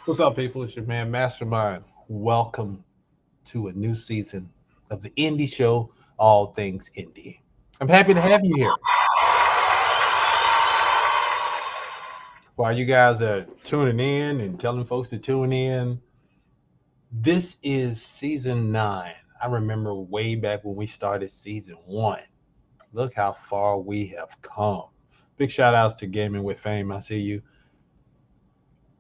What's up, people? It's your man, Mastrmynd. Welcome to a new season of the indie show, All Things Indie. I'm happy to have you here. While you guys are tuning in and telling folks to tune in, this is season 9. I remember way back when we started season 1. Look how far we have come. Big shout outs to Gaming with Fame. I see you.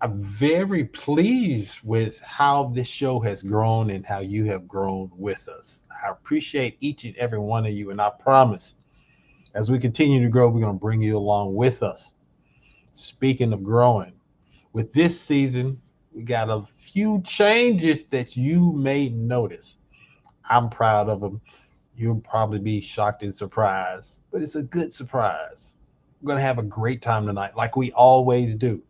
I'm very pleased with how this show has grown and how you have grown with us. I appreciate each and every one of you, and I promise as we continue to grow, we're going to bring you along with us. Speaking of growing, with this season, we got a few changes that you may notice. I'm proud of them. You'll probably be shocked and surprised, but it's a good surprise. We're going to have a great time tonight, like we always do.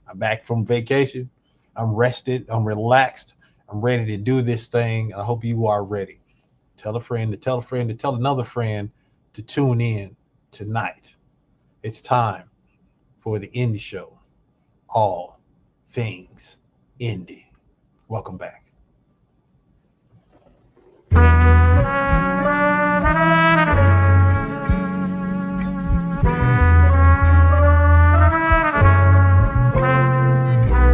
I'm back from vacation. I'm rested. I'm relaxed. I'm ready to do this thing. I hope you are ready. Tell a friend to tell a friend to tell another friend to tune in tonight. It's time for the Indie Show. All things indie. Welcome back.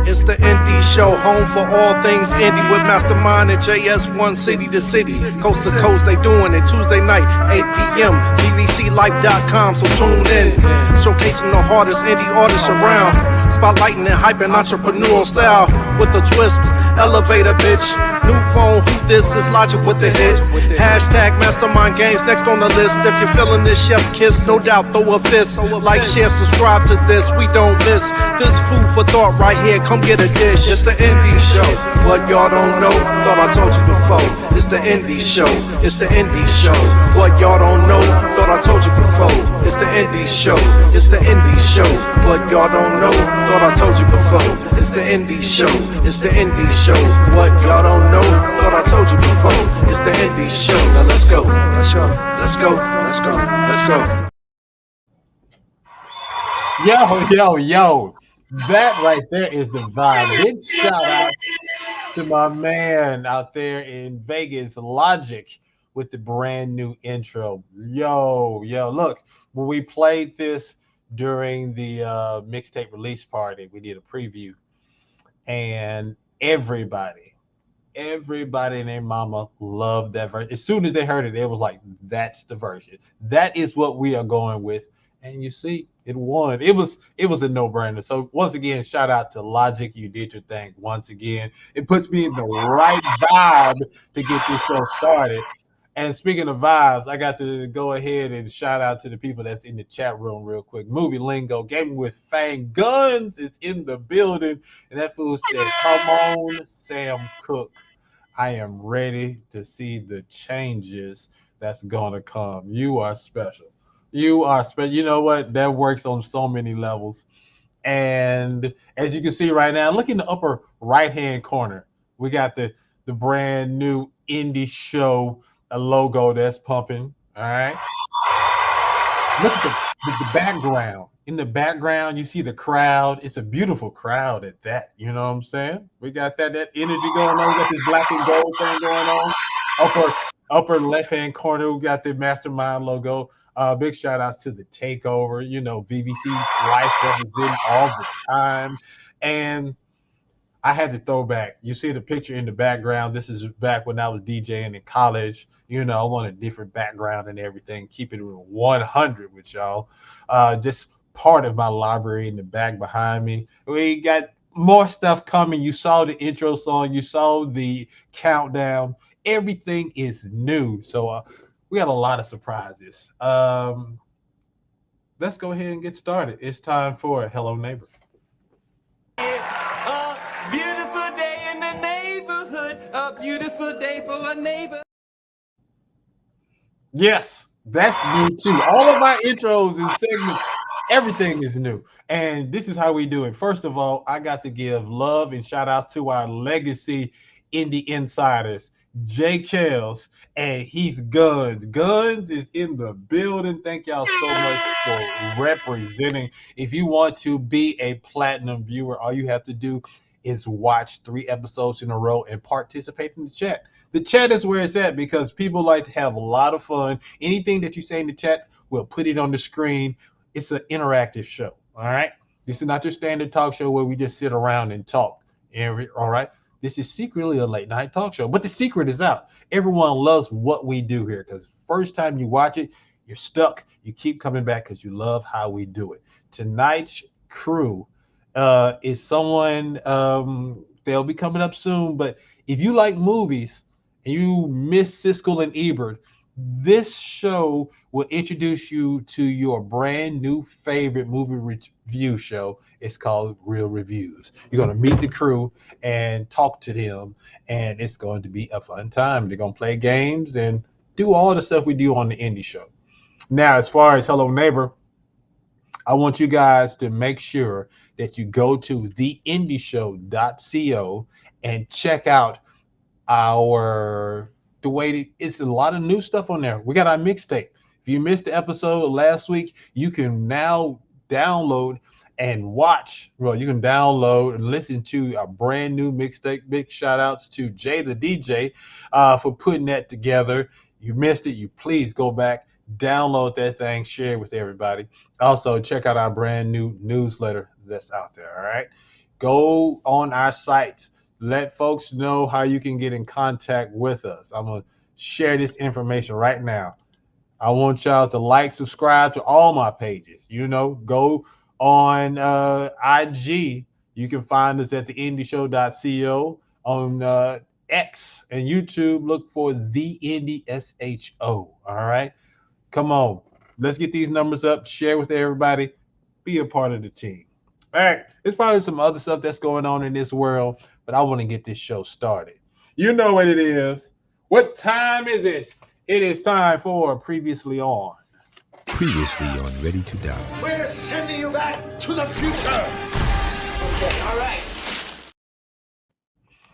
It's the Indie Show, home for all things indie with Mastrmynd and JS1 city to city. Coast to coast, they doing it Tuesday night, 8 p.m. BBCLife.com, so tune in. Showcasing the hardest indie artists around. Spotlighting and hyping entrepreneurial style with a twist. Elevator, bitch. New phone, who this is Logic with the hit. Hashtag Mastrmynd Games next on the list. If you're feeling this chef kiss, no doubt throw a fist. Like, share, subscribe to this, we don't miss. This food for thought right here, come get a dish. It's the Indie Show, what y'all don't know, thought I told you before. It's the Indie Show, it's the Indie Show, what y'all don't know, thought I told you before. It's the Indie Show, it's the Indie Show, what y'all don't know, thought I told you before. It's the Indie Show, it's the Indie Show, what y'all don't know, thought I told you before. It's the Indie Show, now let's go, let's go, let's go, let's go, let's go. Yo. That right there is the vibe. Big shout out to my man out there in Vegas, Logic, with the brand new intro. Yo. Look, when we played this during the mixtape release party, we did a preview, and everybody and their mama loved that version. As soon as they heard it, it was like, that's the version. That is what we are going with. And you see, it won. It was a no-brainer. So once again, shout out to Logic. You did your thing once again. It puts me in the right vibe to get this show started. And speaking of vibes, I got to go ahead and shout out to the people that's in the chat room real quick. Movie Lingo, Gaming with Fang Guns is in the building. And that fool said, come on, Sam Cooke. I am ready to see the changes that's going to come. You are special. You are special. You know what? That works on so many levels. And as you can see right now, look in the upper right-hand corner. We got the brand new Indie Show logo that's pumping. All right. Look at the background. In the background, you see the crowd. It's a beautiful crowd at that. You know what I'm saying? We got that energy going on. We got this black and gold thing going on. Upper left-hand corner, we got the Mastrmynd logo. Big shout outs to the takeover, BBC Life representing all the time. And I had to throw back. You see the picture in the background. This is back when I was DJing in college. I want a different background and everything. Keep it 100 with y'all. Just part of my library in the back behind me. We got more stuff coming. You saw the intro song. You saw the countdown. Everything is new. So we got a lot of surprises. Let's go ahead and get started. It's time for Hello Neighbor. A beautiful day in the neighborhood. A beautiful day for a neighbor. Yes, that's new too. All of our intros and segments, everything is new. And this is how we do it. First of all, I got to give love and shout outs to our legacy indie insiders, Jay Kells, and he's Guns. Guns is in the building. Thank y'all so much for representing. If you want to be a platinum viewer, all you have to do is watch 3 episodes in a row and participate in the chat. The chat is where it's at because people like to have a lot of fun. Anything that you say in the chat, we'll put it on the screen. It's an interactive show. All right. This is not your standard talk show where we just sit around and talk. All right. This is secretly a late night talk show, but the secret is out. Everyone loves what we do here because first time you watch it, you're stuck. You keep coming back because you love how we do it. Tonight's crew is someone they'll be coming up soon. But if you like movies and you miss Siskel and Ebert, this show will introduce you to your brand new favorite movie review show. It's called Real Reviews. You're going to meet the crew and talk to them, and it's going to be a fun time. They're going to play games and do all the stuff we do on the indie show. Now, as far as Hello Neighbor, I want you guys to make sure that you go to theindieshow.co and check out it's a lot of new stuff on there. We got our mixtape. If you missed the episode last week, you can now download and watch. Well, you can download and listen to a brand new mixtape. Big shout outs to Jay the DJ for putting that together. You missed it, you please go back, download that thing, share it with everybody. Also, check out our brand new newsletter that's out there. All right. Go on our sites. Let folks know how you can get in contact with us. I'm going to share this information right now. I want y'all to like, subscribe to all my pages. Go on IG. You can find us at theindieshow.co. On X and YouTube, look for The Indie SHO. All right. Come on. Let's get these numbers up. Share with everybody. Be a part of the team. All right. There's probably some other stuff that's going on in this world, but I want to get this show started. You know what it is. What time is it? It is time for Previously On. Previously on Ready to Die. We're sending you back to the future. Okay, all right.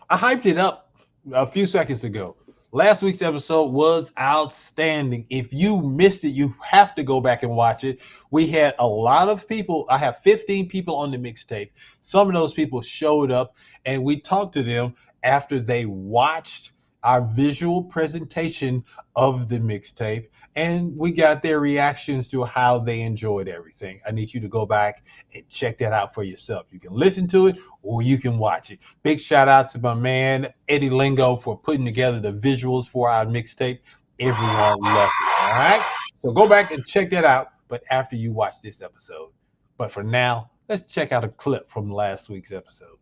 I hyped it up a few seconds ago. Last week's episode was outstanding. If you missed it, you have to go back and watch it. We had a lot of people. I have 15 people on the mixtape. Some of those people showed up, and we talked to them after they watched our visual presentation of the mixtape, and we got their reactions to how they enjoyed everything. I need you to go back and check that out for yourself. You can listen to it or you can watch it. Big shout out to my man Eddie Lingo for putting together the visuals for our mixtape. Everyone loved it. All right, so go back and check that out, but after you watch this episode. But for now, let's check out a clip from last week's episode.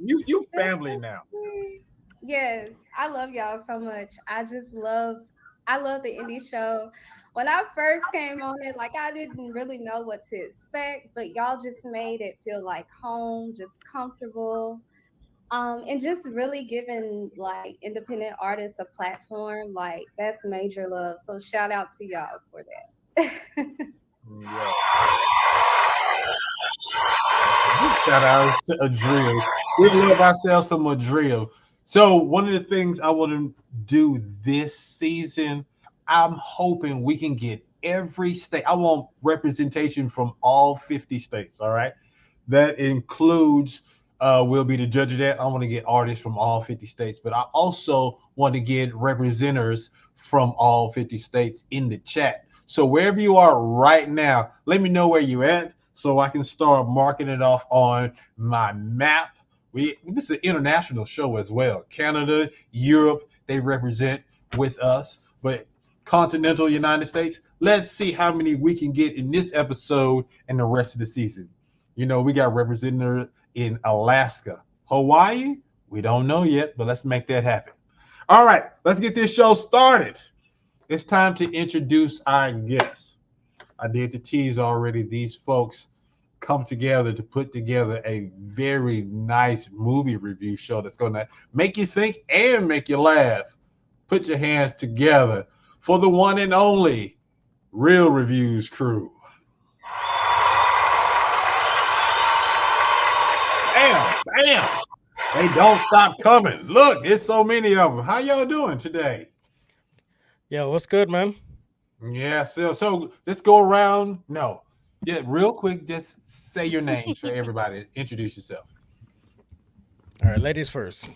You family now. Yes, I love y'all so much. I love the indie show. When I first came on it, I didn't really know what to expect, but y'all just made it feel like home, just comfortable. And just really giving independent artists a platform. That's major love. So shout out to y'all for that. Yeah. Shout out to Adriel. We love ourselves some Adriel. So one of the things I want to do this season, I'm hoping we can get every state. I want representation from all 50 states. All right. That includes, we'll be the judge of that. I want to get artists from all 50 states, but I also want to get representatives from all 50 states in the chat. So wherever you are right now, let me know where you're at so I can start marking it off on my map. This is an international show as well. Canada, Europe, they represent with us. But continental United States, let's see how many we can get in this episode and the rest of the season. We got representatives in Alaska. Hawaii, we don't know yet, but let's make that happen. All right, let's get this show started. It's time to introduce our guests. I did the tease already. These folks come together to put together a very nice movie review show that's going to make you think and make you laugh. Put your hands together for the one and only Real Reviews crew. Bam! They don't stop coming. Look, it's so many of them. How y'all doing today? Yeah, what's good, man? Yeah, so let's go around. No, Yeah, real quick, just say your names for everybody. Introduce yourself. All right, ladies first.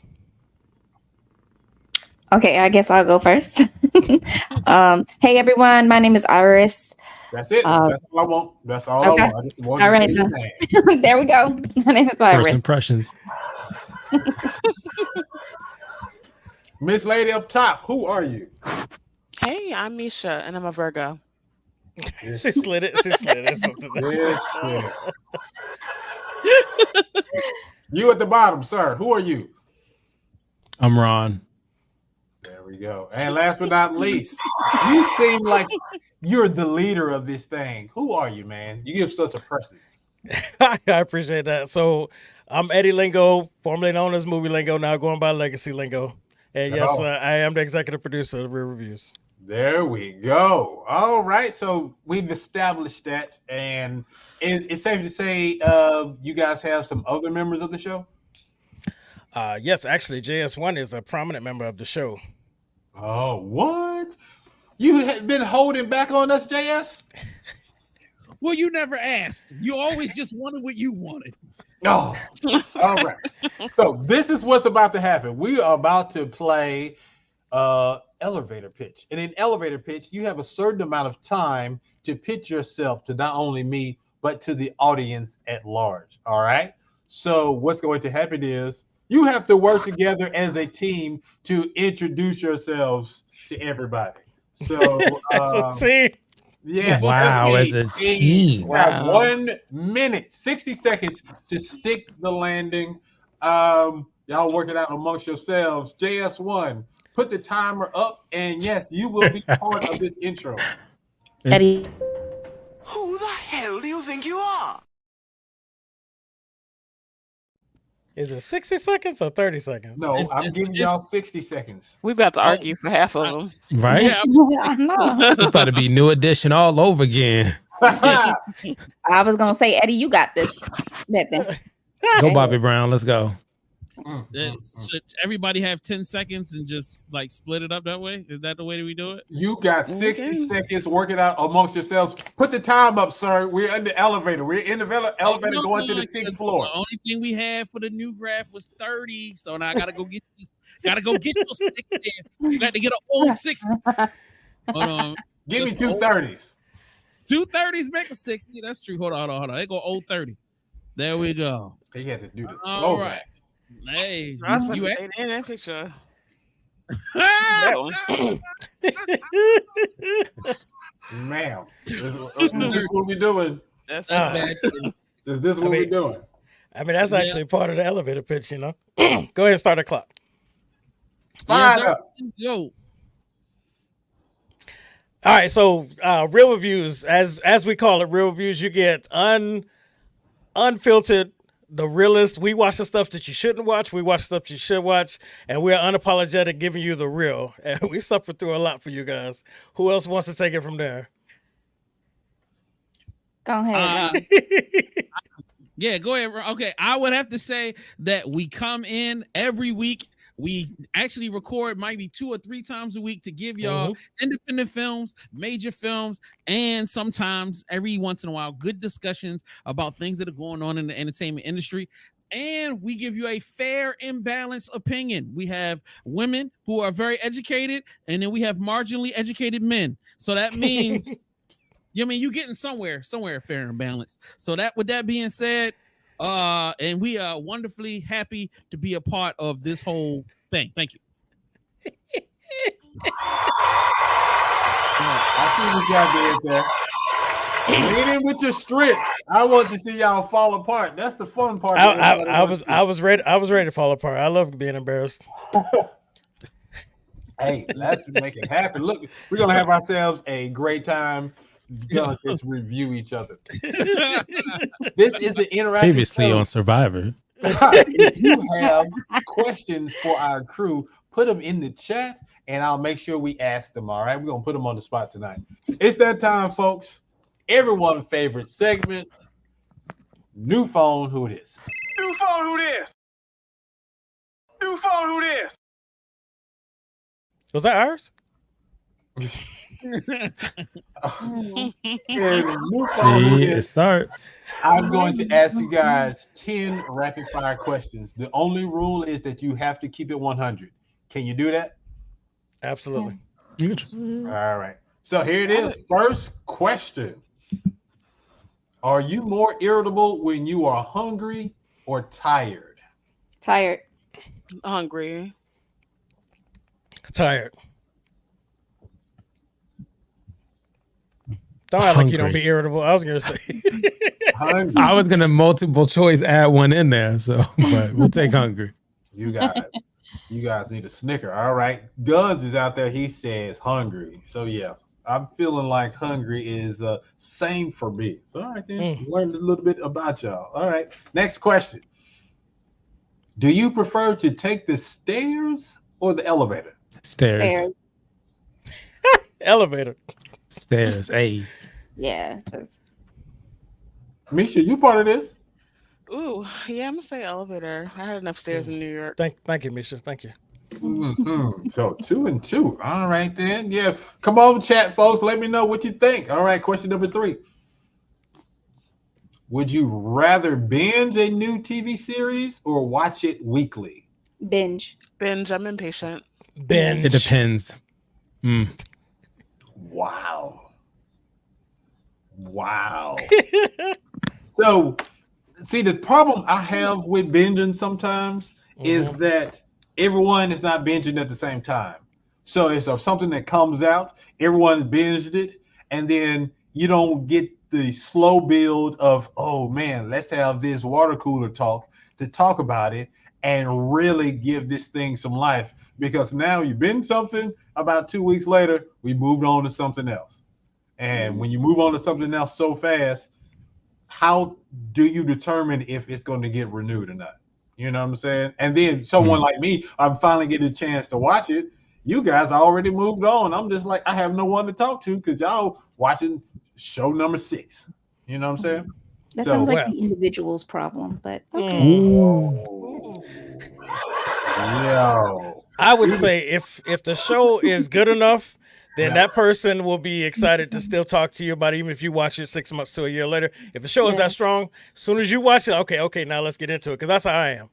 Okay, I guess I'll go first. Hey everyone, my name is Iris. That's it. Uh, That's all I want. That's all I okay, want. I just want all you to right, say your name. there we go. My name is First Iris. impressions. Miss Lady up top, who are you? Hey, I'm Misha, and I'm a Virgo. She slid it. She slid it. Something Yes, yes. You at the bottom, sir. Who are you? I'm Ron. There we go. And last but not least, you seem like you're the leader of this thing. Who are you, man? You give such a presence. I appreciate that. So I'm Eddie Lingo, formerly known as Movie Lingo, now going by Legacy Lingo. And yes, Oh. I am the executive producer of Real Reviews. There we go. All right. So we've established that. And it's safe to say you guys have some other members of the show? Yes, actually, JS1 is a prominent member of the show. Oh, what? You have been holding back on us, JS? Well, you never asked. You always just wanted what you wanted. No. All right. So this is what's about to happen. We are about to play elevator pitch. And in elevator pitch, you have a certain amount of time to pitch yourself to not only me, but to the audience at large. All right. So what's going to happen is you have to work together as a team to introduce yourselves to everybody. So, see. Yes. Wow, as a team. You have 1 minute, 60 seconds to stick the landing. Y'all work it out amongst yourselves. JS1, put the timer up, and yes, you will be part of this intro. Eddie. Who the hell do you think you are? Is it 60 seconds or 30 seconds? No, I'm giving y'all 60 seconds. We about to argue for half of them. Right? Yeah, I know. It's about to be new edition all over again. I was gonna say, Eddie, you got this. Bet that. Go, Bobby Brown. Let's go. should everybody have 10 seconds and just like split it up that way? Is that the way that we do it? You got 60 seconds. Work it out amongst yourselves. Put the time up, sir. We're in the elevator. We're in the elevator going to the 6th floor. The only thing we had for the new graph was 30. So now I gotta go get your 60. You got to get an old 60. Hold on. Give me 2 30s. 2 30s make a 60. That's true. Hold on. They go old 30. There we go. He had to do the All right. Hey, I was about you to at- say that picture. Ma'am, is this what we're doing? That's bad. Is this what we're doing? I mean, that's actually part of the elevator pitch, you know? Go ahead and start the clock. Fire Yes, up. Yo, All right, so real reviews, as we call it, real reviews, you get unfiltered, the realest. We watch the stuff that you shouldn't watch. We watch stuff you should watch, and we're unapologetic giving you the real. And we suffer through a lot for you guys. Who else wants to take it from there? Go ahead. yeah, go ahead. Okay, I would have to say that we come in every week. We actually record maybe 2 or 3 times a week to give y'all independent films, major films, and sometimes every once in a while, good discussions about things that are going on in the entertainment industry. And we give you a fair and balanced opinion. We have women who are very educated, and then we have marginally educated men. So that means, you're getting somewhere fair and balanced. So with that being said, and we are wonderfully happy to be a part of this whole thing. Thank you. I see what y'all did there. Get in with your strips. I want to see y'all fall apart. That's the fun part. I was ready to fall apart. I love being embarrassed. Hey, let's make it happen. Look, we're gonna have ourselves a great time. Gonna just review each other. This is an interactive. Previously show. on Survivor. If you have questions for our crew, put them in the chat, and I'll make sure we ask them. All right, we're gonna put them on the spot tonight. It's that time, folks. Everyone's favorite segment. New phone, who it is? New phone, who this? New phone, who this? Was that ours? Mm. And New See, Phone, it starts. I'm going to ask you guys 10 rapid fire questions. The only rule is that you have to keep it 100. Can you do that? Absolutely. You can All right. So here it is. First question. Are you more irritable when you are hungry or tired? Tired. Hungry. Tired. Don't act like you don't Hungry. be irritable. I was gonna say. Hungry. I was gonna multiple choice add one in there, so but we'll take hungry. You guys need a snicker. All right. Guns is out there. He says hungry. So yeah, I'm feeling like hungry is same for me. So all right then. Learned a little bit about y'all. All right. Next question. Do you prefer to take the stairs or the elevator? Stairs. Elevator. Stairs. Hey. Yeah. Just Misha, you part of this? Ooh, yeah, I'm gonna say elevator. I had enough stairs in New York. Thank you, Misha. Thank you. So 2 and 2. All right then. Yeah. Come on, chat folks. Let me know what you think. All right. Question number 3. Would you rather binge a new TV series or watch it weekly? binge. Binge. I'm impatient. Binge. It depends. Wow. So, see, the problem I have with binging sometimes is that everyone is not binging at the same time. So it's something that comes out, everyone binged it, and then you don't get the slow build of, oh man, let's have this water cooler talk to talk about it and really give this thing some life. Because now you binge something, about 2 weeks later, we moved on to something else. And when you move on to something else so fast, how do you determine if it's going to get renewed or not? You know what I'm saying? And then someone like me, I'm finally getting a chance to watch it. You guys already moved on. I'm just like, I have no one to talk to because y'all watching show number 6. You know what I'm saying? That sounds like the individual's problem, but okay. Yo. I would say if the show is good enough, then that person will be excited to still talk to you about it, even if you watch it 6 months to a year later. If the show is that strong, as soon as you watch it, okay, now let's get into it, because that's how I am.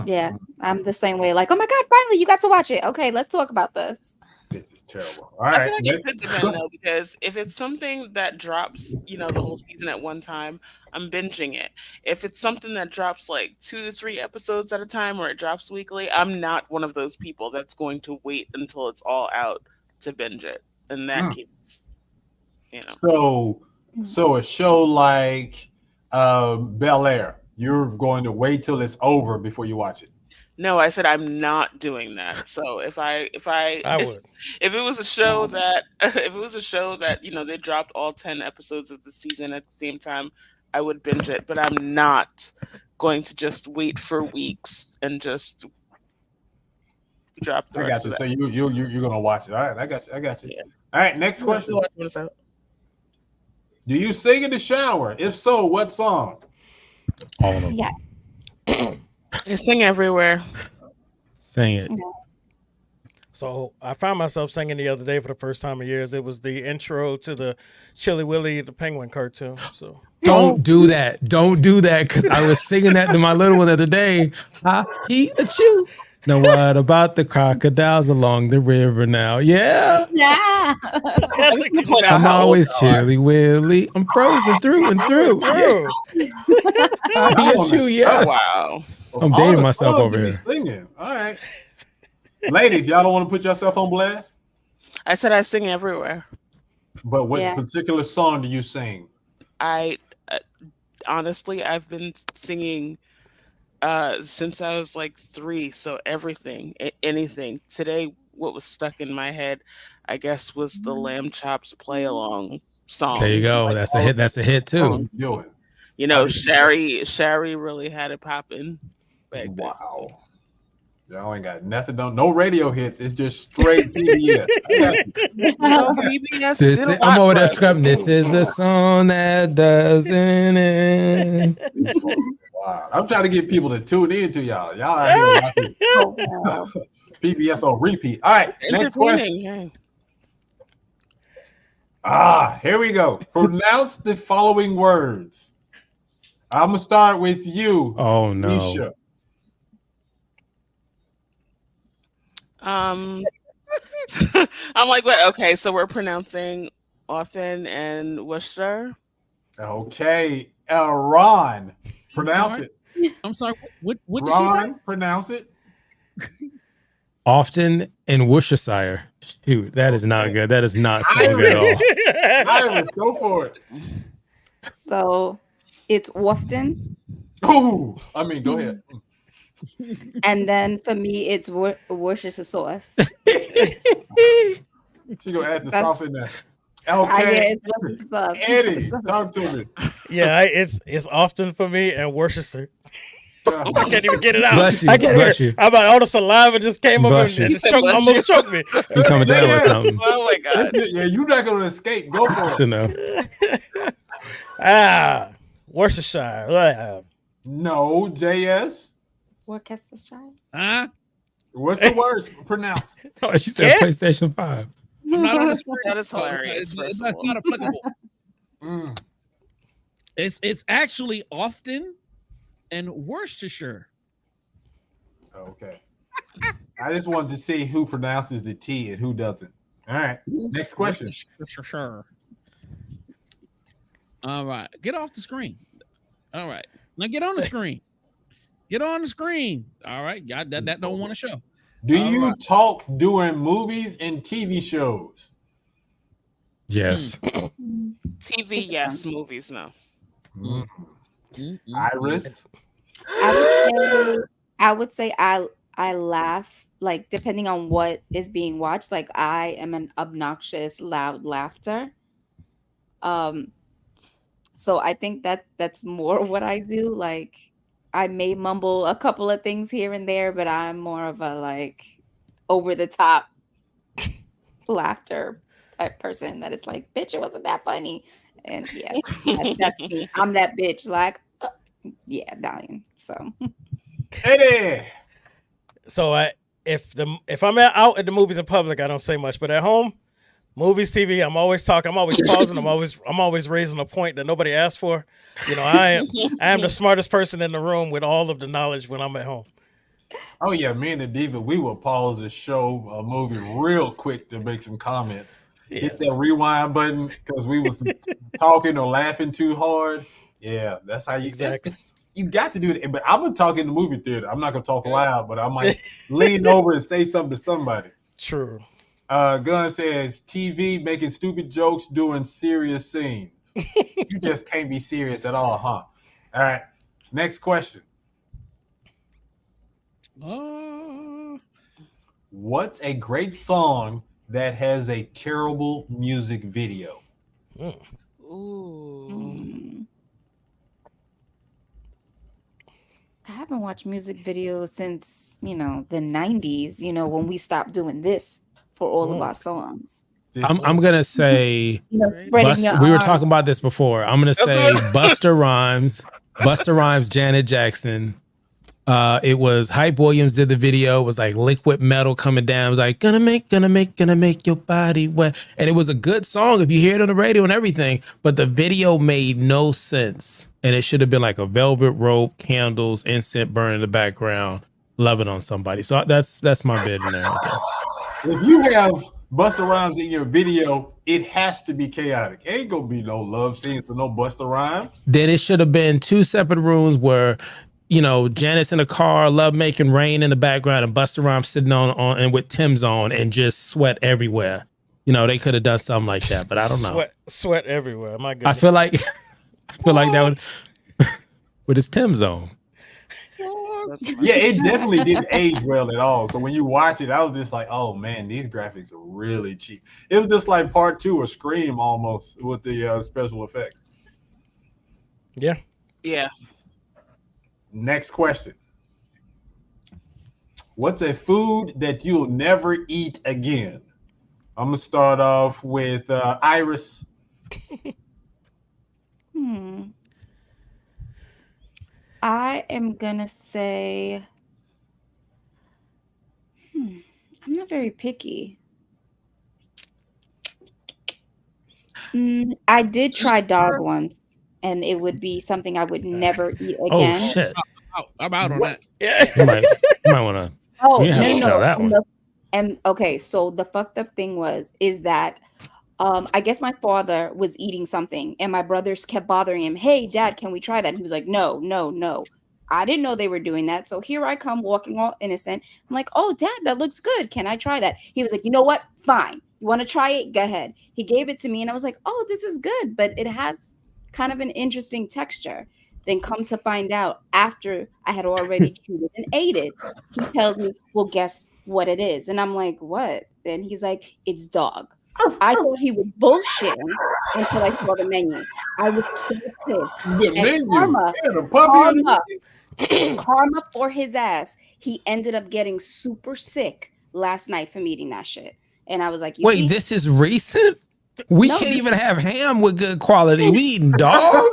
Yeah, I'm the same way. Like, oh my God, finally you got to watch it. Okay, let's talk about this. This is terrible. All I right. feel like it could depend though, because if it's something that drops, the whole season at one time, I'm binging it. If it's something that drops like 2 to 3 episodes at a time, or it drops weekly, I'm not one of those people that's going to wait until it's all out to binge it. In that case, So a show like Bel Air, you're going to wait till it's over before you watch it. No, I said I'm not doing that. So if it was a show that they dropped all 10 episodes of the season at the same time, I would binge it. But I'm not going to just wait for weeks and just drop the rest of that. So you're gonna watch it. All right, I got you. Yeah. All right, next question. Do you sing in the shower? If so, what song? All of them. Yeah. I sing everywhere. Sing it. So I found myself singing the other day for the first time in years. It was the intro to the Chilly Willy the Penguin cartoon. So Don't do that. Don't do that, because I was singing that to my little one the other day. He a chew. Now what about the crocodiles along the river now? Yeah. Yeah. I'm always Chilly Willy. I'm frozen through and through. Yeah. He a chew, yes. Oh, wow. I'm dating myself over here. Singing. All right. Ladies, y'all don't want to put yourself on blast? I said I sing everywhere. But what particular song do you sing? I honestly, I've been singing since I was like 3, so everything, anything. Today, what was stuck in my head, I guess, was the Lamb Chops play along song. There you go. That's a hit. That's a hit too. Shari really had it popping back then. Wow. Y'all ain't got nothing. No radio hits. It's just straight PBS. I'm over there scrubbing. This is the song that doesn't end. Wow. I'm trying to get people to tune in to y'all. Y'all out here PBS on repeat. All right. Next question. Here we go. Pronounce the following words. I'm gonna start with you. Oh no. Nisha. I'm like, what? Okay, so we're pronouncing often and Worcester. Okay. Ron. Pronounce sorry? it. I'm sorry. What did she say? Ron, pronounce it. Often in Worcestershire. Shoot, that is not good. That does not sound good at all. Iris, go for it. So it's often, Ooh, I mean, go ahead. and then for me, it's Worcestershire sauce. She gonna add the That's- sauce in there. Yeah, Okay. it's Worcestershire sauce. Eddie, talk to me. Yeah, it's often for me and Worcester. I can't even get it out. Bless you, I can't bless hear. you. How about all the saliva just came up Bless and you. it almost choked me. You coming down with something. Oh my god. Yeah, you're not gonna escape. Go for So it. no. Worcestershire. No, JS. Worcestershire. Huh? What's the word? Pronounce. Oh, she said PlayStation 5. I'm not on the screen. That is hilarious. It's first of all. not applicable. Mm. It's actually often and Worcestershire. Okay. I just wanted to see who pronounces the T and who doesn't. All right. Next question. Sure. All right. Get off the screen. All right. Now get on the screen. Get on the screen. All right. Y'all that don't want to show. Do All you right. talk during movies and TV shows? Yes. TV, yes. Movies, no. Mm. Iris. I would say I laugh, like, depending on what is being watched. Like, I am an obnoxious, loud laughter. So I think that's more what I do. Like, I may mumble a couple of things here and there, but I'm more of a like over the top laughter type person that is like, bitch, it wasn't that funny. And yeah, that's me. I'm that bitch. Like, yeah, dying. So Eddie. So if I'm out at the movies in public, I don't say much. But at home, movies, TV, I'm always talking. I'm always pausing. I'm always raising a point that nobody asked for. You know, I am the smartest person in the room with all of the knowledge when I'm at home. Oh yeah, me and the diva, we will pause the show, a movie real quick to make some comments. Yeah. Hit that rewind button because we was talking or laughing too hard. Yeah, that's how you Exactly. you got to do it. But I'm gonna talk in the movie theater. I'm not gonna talk loud, but I might lean over and say something to somebody. True. Gunn says TV making stupid jokes during serious scenes. You just can't be serious at all, huh? All right. Next question. What's a great song that has a terrible music video? Ooh. I haven't watched music videos since, the 90s, when we stopped doing this for all of our songs. I'm gonna say Spreading your we were arms. talking about this before. I'm gonna say Busta Rhymes, Janet Jackson. It was Hype Williams did the video. It was like liquid metal coming down. It was like gonna make your body wet. And it was a good song if you hear it on the radio and everything, but the video made no sense. And it should have been like a velvet rope, candles, incense burning in the background, loving on somebody. So that's my bid in there. Okay. If you have Busta Rhymes in your video, it has to be chaotic. Ain't gonna be no love scenes for no Busta Rhymes. Then it should have been two separate rooms where, Janet's in a car, love making rain in the background, and Busta Rhymes sitting on and with Tim's on and just sweat everywhere. They could have done something like that, but I don't know. Sweat everywhere. My goodness. I feel like that would with his Tim's on. Yeah, it definitely didn't age well at all. So when you watch it, I was just like, oh man, these graphics are really cheap. It was just like part 2 of Scream almost with the special effects. Yeah. Yeah. Next question. What's a food that you'll never eat again? I'm gonna start off with Iris. I am gonna say, I'm not very picky. I did try dog once, and it would be something I would never eat Oh again. shit! I'm out on that. Yeah. You might want to. Oh, You have to tell that one. And okay, so the fucked up thing is that I guess my father was eating something and my brothers kept bothering him. Hey, dad, can we try that? And he was like, no, no, no. I didn't know they were doing that. So here I come walking all innocent. I'm like, oh, dad, that looks good. Can I try that? He was like, you know what? Fine. You want to try it? Go ahead. He gave it to me and I was like, oh, this is good. But it has kind of an interesting texture. Then come to find out after I had already chewed it and ate it, he tells me, well, guess what it is? And I'm like, what? And he's like, it's dog. I thought he was bullshitting until I saw the menu. I was so pissed. The menu. Karma, Yeah, the puppy karma for his ass. He ended up getting super sick last night from eating that shit. And I was like, wait, this is recent? We can't even have ham with good quality. We eating dog?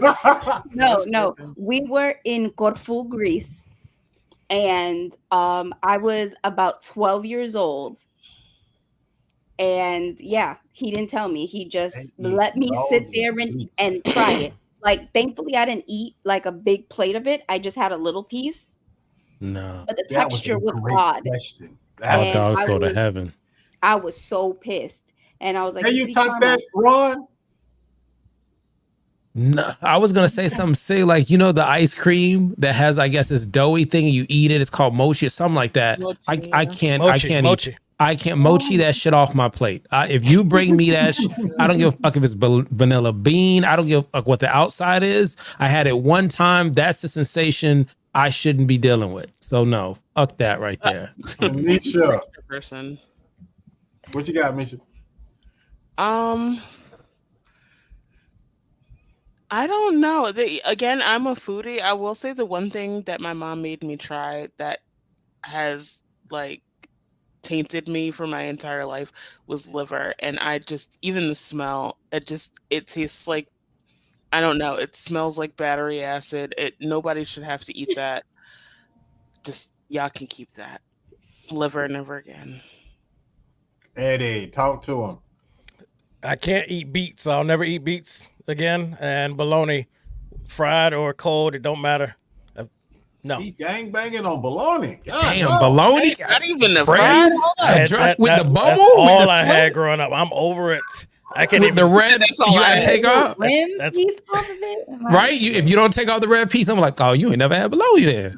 No. We were in Corfu, Greece. And I was about 12 years old. And yeah, he didn't tell me. He just let me sit there and try it. Like, thankfully, I didn't eat like a big plate of it. I just had a little piece. No. But the texture was odd. All dogs go to heaven. I was so pissed. And I was like, can you type that, Ron? No, I was gonna say something silly, like, you know, the ice cream that has, I guess, this doughy thing, and you eat it. It's called mochi or something like that. Mochi, I can't mochi. eat. I can't mochi that shit off my plate. If you bring me that, I don't give a fuck if it's vanilla bean. I don't give a fuck what the outside is. I had it one time. That's the sensation I shouldn't be dealing with. So no, fuck that right there. Misha, person. What you got, Misha? I don't know. Again, I'm a foodie. I will say the one thing that my mom made me try that has like tainted me for my entire life was liver, and I just, even the smell, it tastes like, I don't know, it smells like battery acid. Nobody should have to eat that. Just, y'all can keep that. Liver never again. Eddie, talk to him. I can't eat beets. I'll never eat beets again. And bologna, fried or cold, it don't matter. No. He gang banging on bologna. Damn, bologna. Not even the fried with the bubble. That's all I had growing up. I'm over it. I can't with even. the red. You gotta take off. Piece off of it. Right? If you don't take out the red piece, I'm like, oh, you ain't never had bologna then.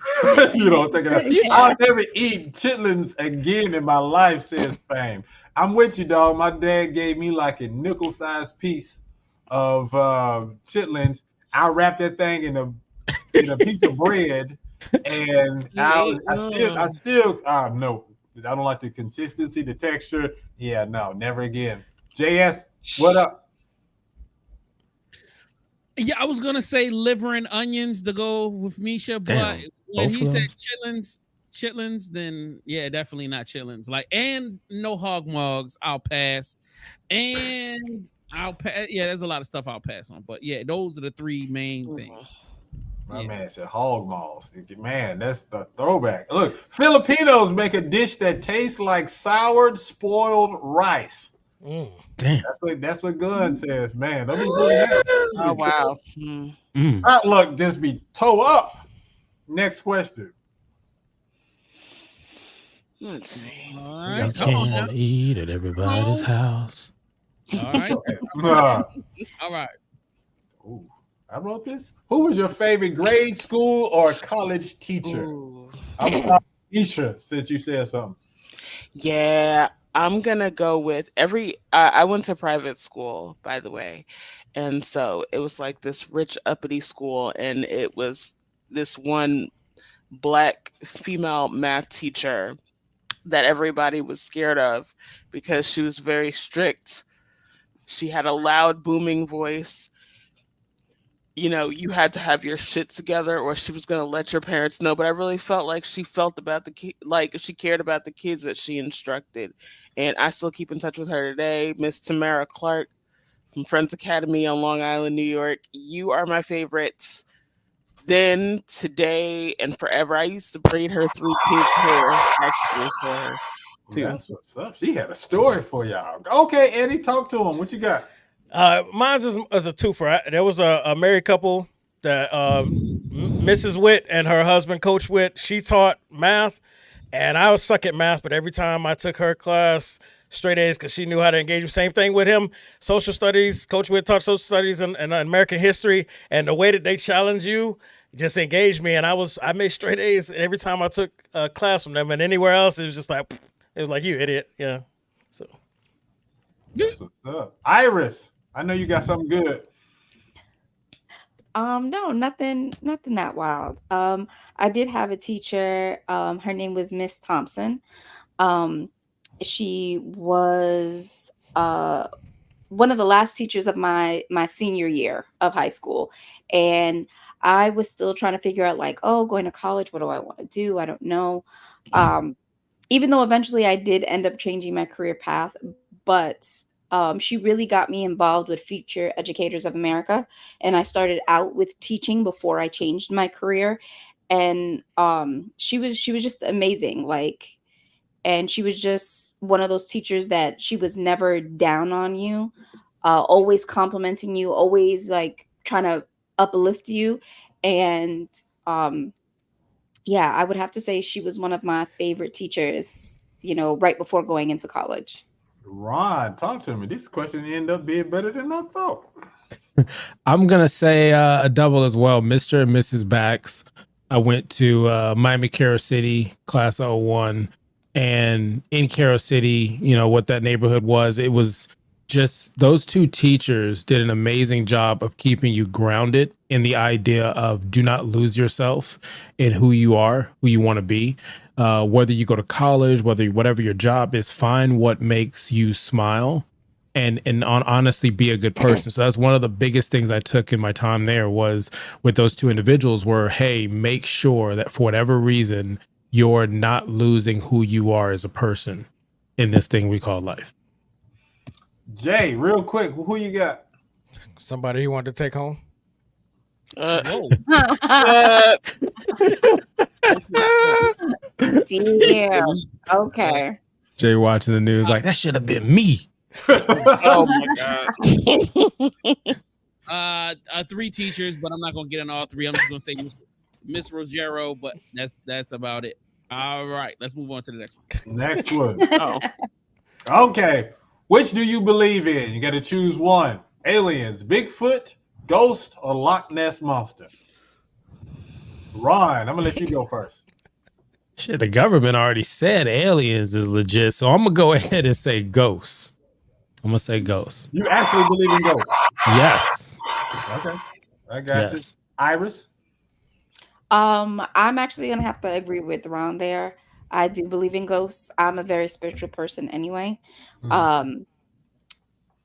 You don't take it out. I'll never eat chitlins again in my life, says Fame. I'm with you, dog. My dad gave me like a nickel-sized piece of chitlins. I wrapped that thing in a piece of bread, and I still no, I don't like the consistency, the texture. Yeah, no, never again. JS, what up? Yeah, I was gonna say liver and onions to go with Misha, but when he said chitlins, then yeah, definitely not chitlins. Like, and no hog mugs, I'll pass. And I'll pass. Yeah, there's a lot of stuff I'll pass on, but yeah, those are the three main things. My man said hog maws. Man, that's the throwback. Look, Filipinos make a dish that tastes like soured spoiled rice. Damn. That's what Gunn says, man. Don't be doing that. Oh wow. That look just be toe up. Next question. Let's see. All right, You can't eat at everybody's house. All right. All right. Ooh, I wrote this. Who was your favorite grade school or college teacher? I'm sorry, Isha, since you said something. Yeah, I'm gonna go with I went to private school, by the way, and so it was like this rich uppity school, and it was this one Black female math teacher that everybody was scared of because she was very strict. She had a loud, booming voice. You know, you had to have your shit together or she was going to let your parents know. But I really felt like she felt about she cared about the kids that she instructed. And I still keep in touch with her today. Miss Tamara Clark from Friends Academy on Long Island, New York. You are my favorites. Then, today, and forever. I used to braid her 3 kids' hair actually for her. That's what's up. She had a story for y'all. Okay, Eddie, talk to him. What you got? Mine's is a twofer. There was a married couple that Mrs. Witt and her husband, Coach Witt, she taught math, and I was suck at math, but every time I took her class, straight A's because she knew how to engage. Same thing with him, social studies. Coach Witt taught social studies and American history, and the way that they challenge you just engaged me, and I made straight A's every time I took a class from them, and anywhere else it was just like it was like you idiot, yeah. So. That's what's up. Iris, I know you got something good. No, nothing that wild. I did have a teacher. Her name was Miss Thompson. She was one of the last teachers of my senior year of high school, and I was still trying to figure out like, oh, going to college, what do I want to do? I don't know. Even though eventually I did end up changing my career path, but she really got me involved with Future Educators of America, and I started out with teaching before I changed my career. And she was just amazing, like, and she was just one of those teachers that she was never down on you, always complimenting you, always like trying to uplift you. And yeah, I would have to say she was one of my favorite teachers, right before going into college. Ron, talk to me. This question ended up being better than I thought. I'm going to say a double as well. Mr. and Mrs. Bax. I went to Miami Carol City, class of 01. And in Carol City, what that neighborhood was, it was just those two teachers did an amazing job of keeping you grounded in the idea of do not lose yourself in who you are, who you want to be. Whether you go to college, whatever your job is, find what makes you smile and honestly be a good person. So that's one of the biggest things I took in my time there was with those two individuals were, hey, make sure that for whatever reason, you're not losing who you are as a person in this thing we call life. Jay, real quick, who you got? Somebody you want to take home? Damn. Okay. Jay watching the news like that should have been me. Oh my god. 3 teachers, but I'm not gonna get on all 3. I'm just gonna say Miss Rogero, but that's about it. All right, let's move on to the next one. Next one. Okay. Which do you believe in? You got to choose one. Aliens, Bigfoot, Ghost, or Loch Ness Monster? Ron, I'm going to let you go first. Shit, the government already said aliens is legit, so I'm going to go ahead and say ghosts. I'm going to say ghosts. You actually believe in ghosts? Yes. Okay. I got you. Iris? I'm actually going to have to agree with Ron there. I do believe in ghosts. I'm a very spiritual person anyway.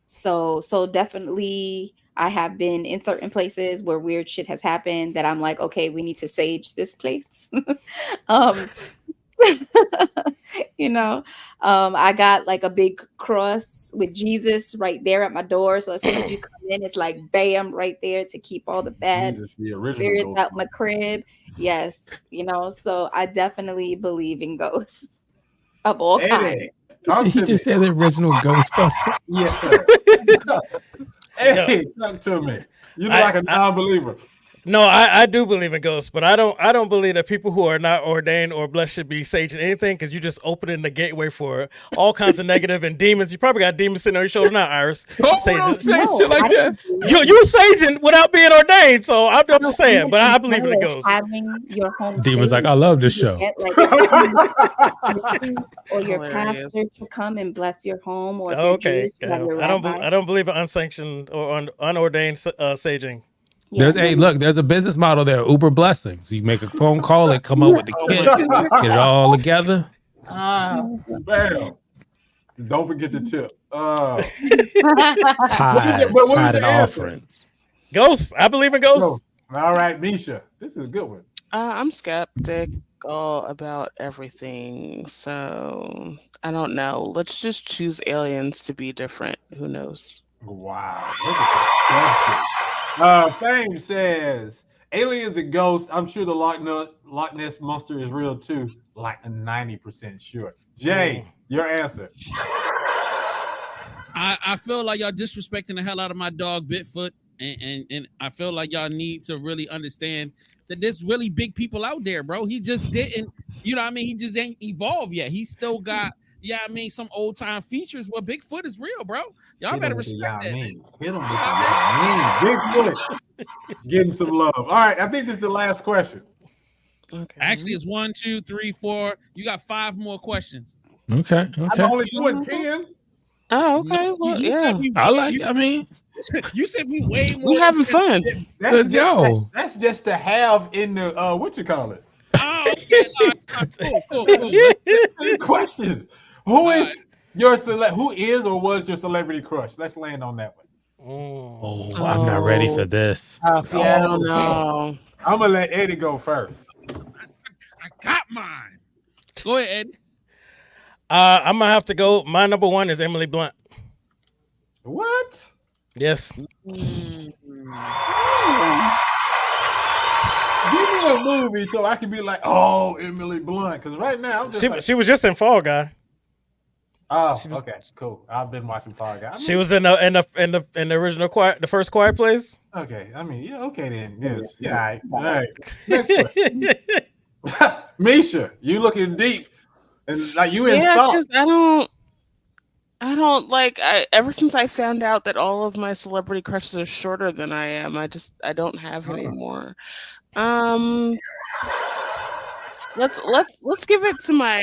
So definitely I have been in certain places where weird shit has happened that I'm like, okay, we need to sage this place. I got like a big cross with Jesus right there at my door. So as soon as you come in, it's like bam right there to keep all the bad spirits out my crib. Yes, so I definitely believe in ghosts of all kinds. He just said the original Ghostbuster. Yes, sir. Hey, talk to me. You look like a non-believer. No, I do believe in ghosts, but I don't believe that people who are not ordained or blessed should be saging anything because you're just opening the gateway for all kinds of negative and demons. You probably got demons sitting on your shoulder now, Iris. Don't say shit like that. You're saging without being ordained, so I'm just saying. But I believe in the ghosts. Having your home demons like I love this show. Or your pastor to come and bless your home, or if okay. Jewish, I don't believe in unsanctioned or unordained saging. There's there's a business model there, Uber Blessings. You make a phone call and come up with the kit, get it all together. Bam. Don't forget the tip. Tithe and offerings. Ghosts. I believe in ghosts. All right, Misha. This is a good one. I'm skeptical about everything, so I don't know. Let's just choose aliens to be different. Who knows? Wow. Look at that. Fame says aliens and ghosts. I'm sure the Loch Ness Monster is real too. Like 90% sure. Jay, your answer. I feel like y'all disrespecting the hell out of my dog Bitfoot, and I feel like y'all need to really understand that there's really big people out there, bro. He just didn't, you know what I mean? He just ain't evolved yet. He still got, yeah, I mean, some old time features, but Bigfoot is real, bro. Y'all Hit him better with the respect y'all that. mean. Hit him with the y'all mean. Bigfoot getting some love. All right, I think this is the last question. Okay. Actually, it's 1, 2, 3, 4. You got 5 more questions. Okay. I'm only doing 10. Oh, okay. Well, You yeah. said me I way, like. I mean, you said me way more. We having fun. let's go. That's just to have in the what you call it. Oh, okay. All right. Cool. Let's 10 questions. Who is or was your celebrity crush? Let's land on that one. Oh, I'm not ready for this. Yeah, I don't know. I'm gonna let Eddie go first. I got mine. Go ahead, Eddie. I'm gonna have to go. My number one is Emily Blunt. What? Yes. Give me a movie so I can be like, oh, Emily Blunt. Because right now I'm just She was just in Fall Guy. Oh, okay, cool. I've been watching Fall Guy. She was in the original the first Quiet Place. Okay, I mean, yeah, okay then. Yes. Yeah, all right. Next question. Misha, you looking deep and like you in thought. Because I don't like. Ever since I found out that all of my celebrity crushes are shorter than I am, I don't have any more. Let's give it to my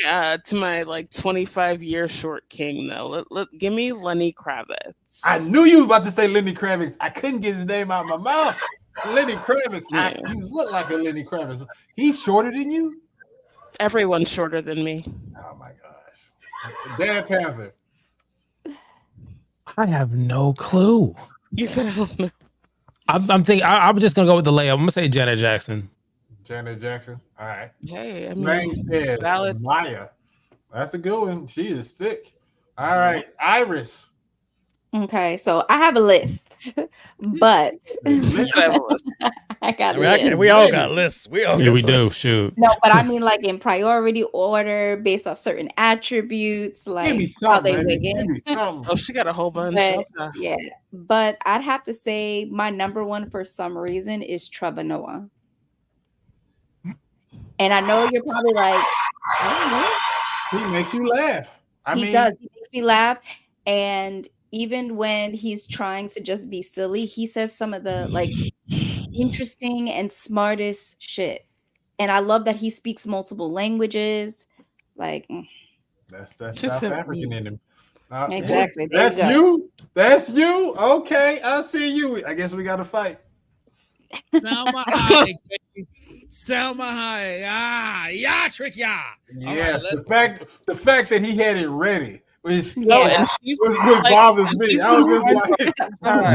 like 25-year short king though. Give me Lenny Kravitz. I knew you were about to say Lenny Kravitz. I couldn't get his name out of my mouth. Lenny Kravitz, man. Yeah. You look like a Lenny Kravitz. He's shorter than you? Everyone's shorter than me. Oh my gosh. Dan Panther. I have no clue. You said I don't know. I'm thinking. I'm just gonna go with the layup. I'm gonna say Janet Jackson. Janet Jackson. All right. Hey, I Rain mean, says valid. Maya. That's a good one. She is thick. All right. Iris. Okay, so I have a list, but I got a list. We all got lists. We all got we do. lists. Shoot. No, but I mean like in priority order based off certain attributes, like Give me how something, they baby. weigh Give in. me something. Oh, she got a whole bunch. But, Okay. yeah, but I'd have to say my number one for some reason is Trevor Noah. And I know you're probably like, I don't know. He makes you laugh. He does. He makes me laugh. And even when he's trying to just be silly, he says some of the like interesting and smartest shit. And I love that he speaks multiple languages. Like That's South African in him. Exactly. There That's you go. you. That's you. Okay, I see you. I guess we got to fight. Salma Hayek, baby. Salma Hayek. Yeah, trick ya. Yes, right, the fact that he had it ready was Yeah. what bothers me. I was just like,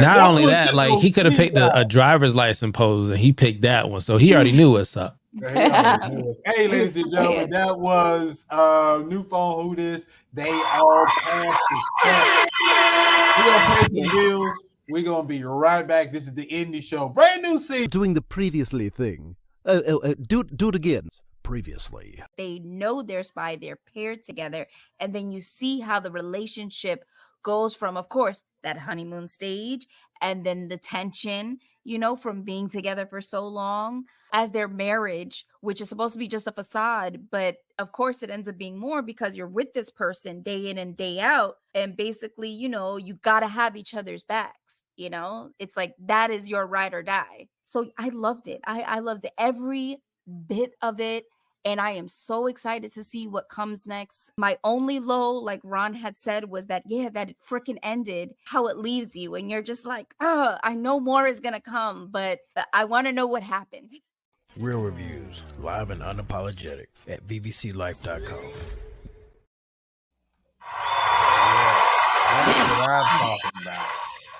Not only that, like he could have picked a driver's license pose, and he picked that one, so he already knew what's up. Hey, ladies and gentlemen, that was New Phone Who This. They all passed the test. We're gonna pay some bills. We're gonna be right back. This is the Indie Show, brand new season. Doing the previously thing. Do it again. Previously. They know their spy, they're paired together, and then you see how the relationship goes from, of course, that honeymoon stage, and then the tension, you know, from being together for so long, as their marriage, which is supposed to be just a facade, but of course it ends up being more because you're with this person day in and day out, and basically, you know, you gotta have each other's backs, you know? It's like that is your ride or die. So I loved it. I loved every bit of it. And I am so excited to see what comes next. My only low, like Ron had said, was that, yeah, that it freaking ended, how it leaves you. And you're just like, oh, I know more is going to come, but I want to know what happened. Real reviews, live and unapologetic at vvclife.com.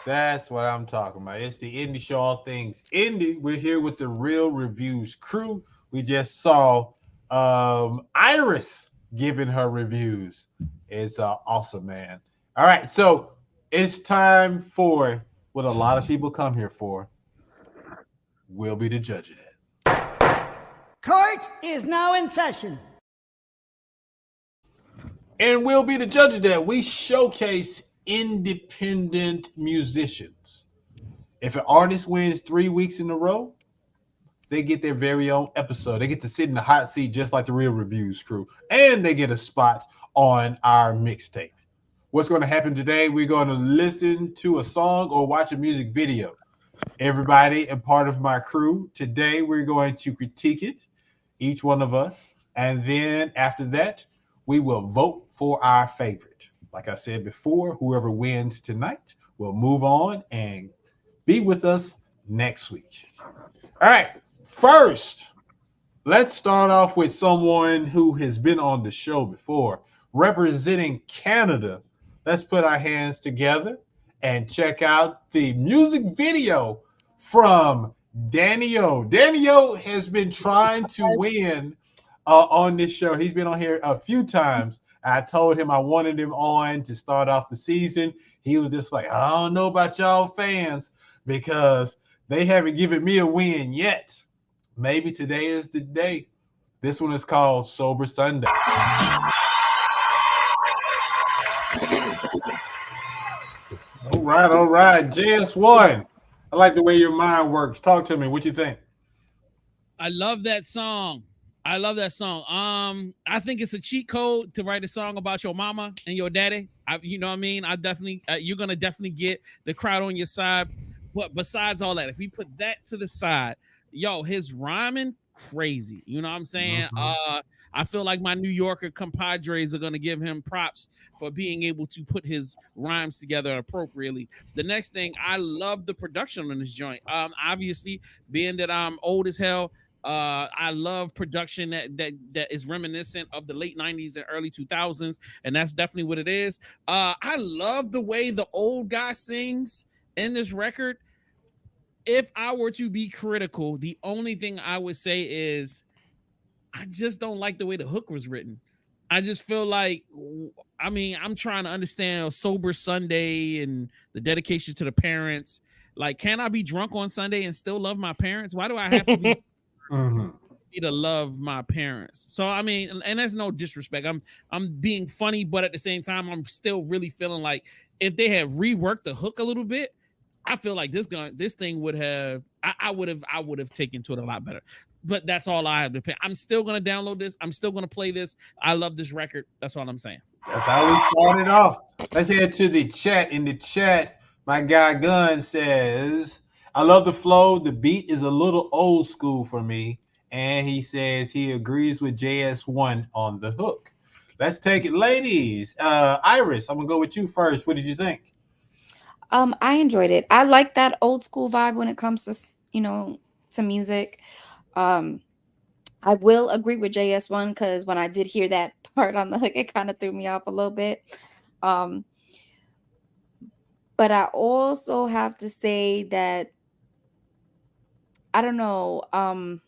That's what I'm talking about. It's the Indie Show, all things indie. We're here with the Real Reviews crew. We just saw Iris giving her reviews. It's awesome, man. All right, so it's time for what a lot of people come here for. We'll be the judge of that. Court is now in session. And we'll be the judge of that. We showcase independent musicians. If an artist wins 3 weeks in a row, they get their very own episode. They get to sit in the hot seat just like the Real Reviews crew, and they get a spot on our mixtape. What's going to happen today? We're going to listen to a song or watch a music video. Everybody and part of my crew, today we're going to critique it, each one of us, and then after that, we will vote for our favorite. Like I said before, whoever wins tonight will move on and be with us next week. All right, first, let's start off with someone who has been on the show before, representing Canada. Let's put our hands together and check out the music video from Danny O. Danny O has been trying to win on this show. He's been on here a few times. I told him I wanted him on to start off the season. He was just like, I don't know about y'all fans because they haven't given me a win yet. Maybe today is the day. This one is called Sober Sunday. All right. JS1. I like the way your mind works. Talk to me. What you think? I love that song. I think it's a cheat code to write a song about your mama and your daddy. You know what I mean? I definitely, you're going to definitely get the crowd on your side. But besides all that, if we put that to the side, yo, his rhyming, crazy. You know what I'm saying? Mm-hmm. I feel like my New Yorker compadres are going to give him props for being able to put his rhymes together appropriately. The next thing, I love the production on this joint. Obviously, being that I'm old as hell, I love production that is reminiscent of the late 90s and early 2000s, and that's definitely what it is. I love the way the old guy sings in this record. If I were to be critical, the only thing I would say is I just don't like the way the hook was written. I just feel like, I mean, I'm trying to understand Sober Sunday and the dedication to the parents. Like, can I be drunk on Sunday and still love my parents? Why do I have to be to love my parents? So, I mean, and that's no disrespect. I'm being funny, but at the same time, I'm still really feeling like if they had reworked the hook a little bit, I feel like this thing would have, I would have taken to it a lot better. But that's all I have to pay. I'm still gonna download this. I'm still gonna play this. I love this record. That's all I'm saying. That's how we started off. Let's head to the chat. In the chat, my guy Gunn says, I love the flow. The beat is a little old school for me. And he says he agrees with JS1 on the hook. Let's take it, ladies. Iris, I'm gonna go with you first. What did you think? I enjoyed it. I like that old school vibe when it comes to, to music. I will agree with JS1 because when I did hear that part on the hook, it kind of threw me off a little bit. But I also have to say that, I don't know,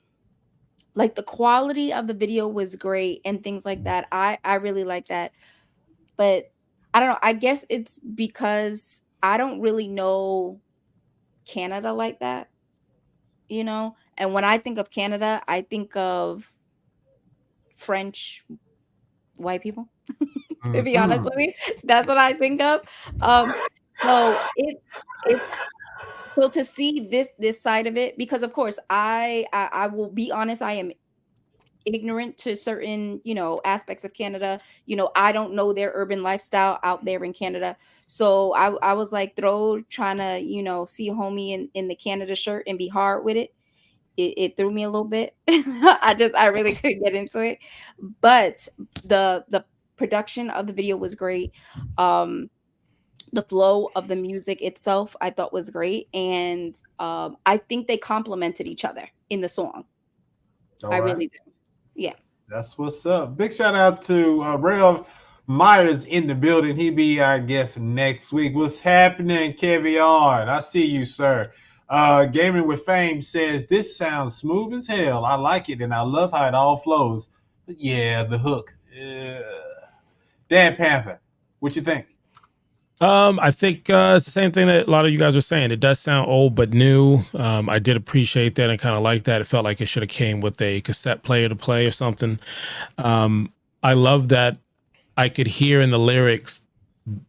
like the quality of the video was great and things like that. I really like that. But I don't know. I guess it's because I don't really know Canada like that, And when I think of Canada, I think of French white people. To be honest with you, that's what I think of. So it's so to see this side of it, because of course I will be honest, I am ignorant to certain aspects of Canada. I don't know their urban lifestyle out there in Canada, so I was like trying to see homie in the Canada shirt and be hard with it. It threw me a little bit. I really couldn't get into it, but the production of the video was great. The flow of the music itself I thought was great, and I think they complemented each other in the song. I really do. Yeah. That's what's up. Big shout out to Rev Myers in the building. He be our guest next week. What's happening, Kevion? I see you, sir. Gaming with Fame says, this sounds smooth as hell. I like it, and I love how it all flows. But yeah, the hook. Dan Panther, what you think? I think it's the same thing that a lot of you guys are saying. It does sound old but new. I did appreciate that and kind of like that. It felt like it should have came with a cassette player to play or something. I love that I could hear in the lyrics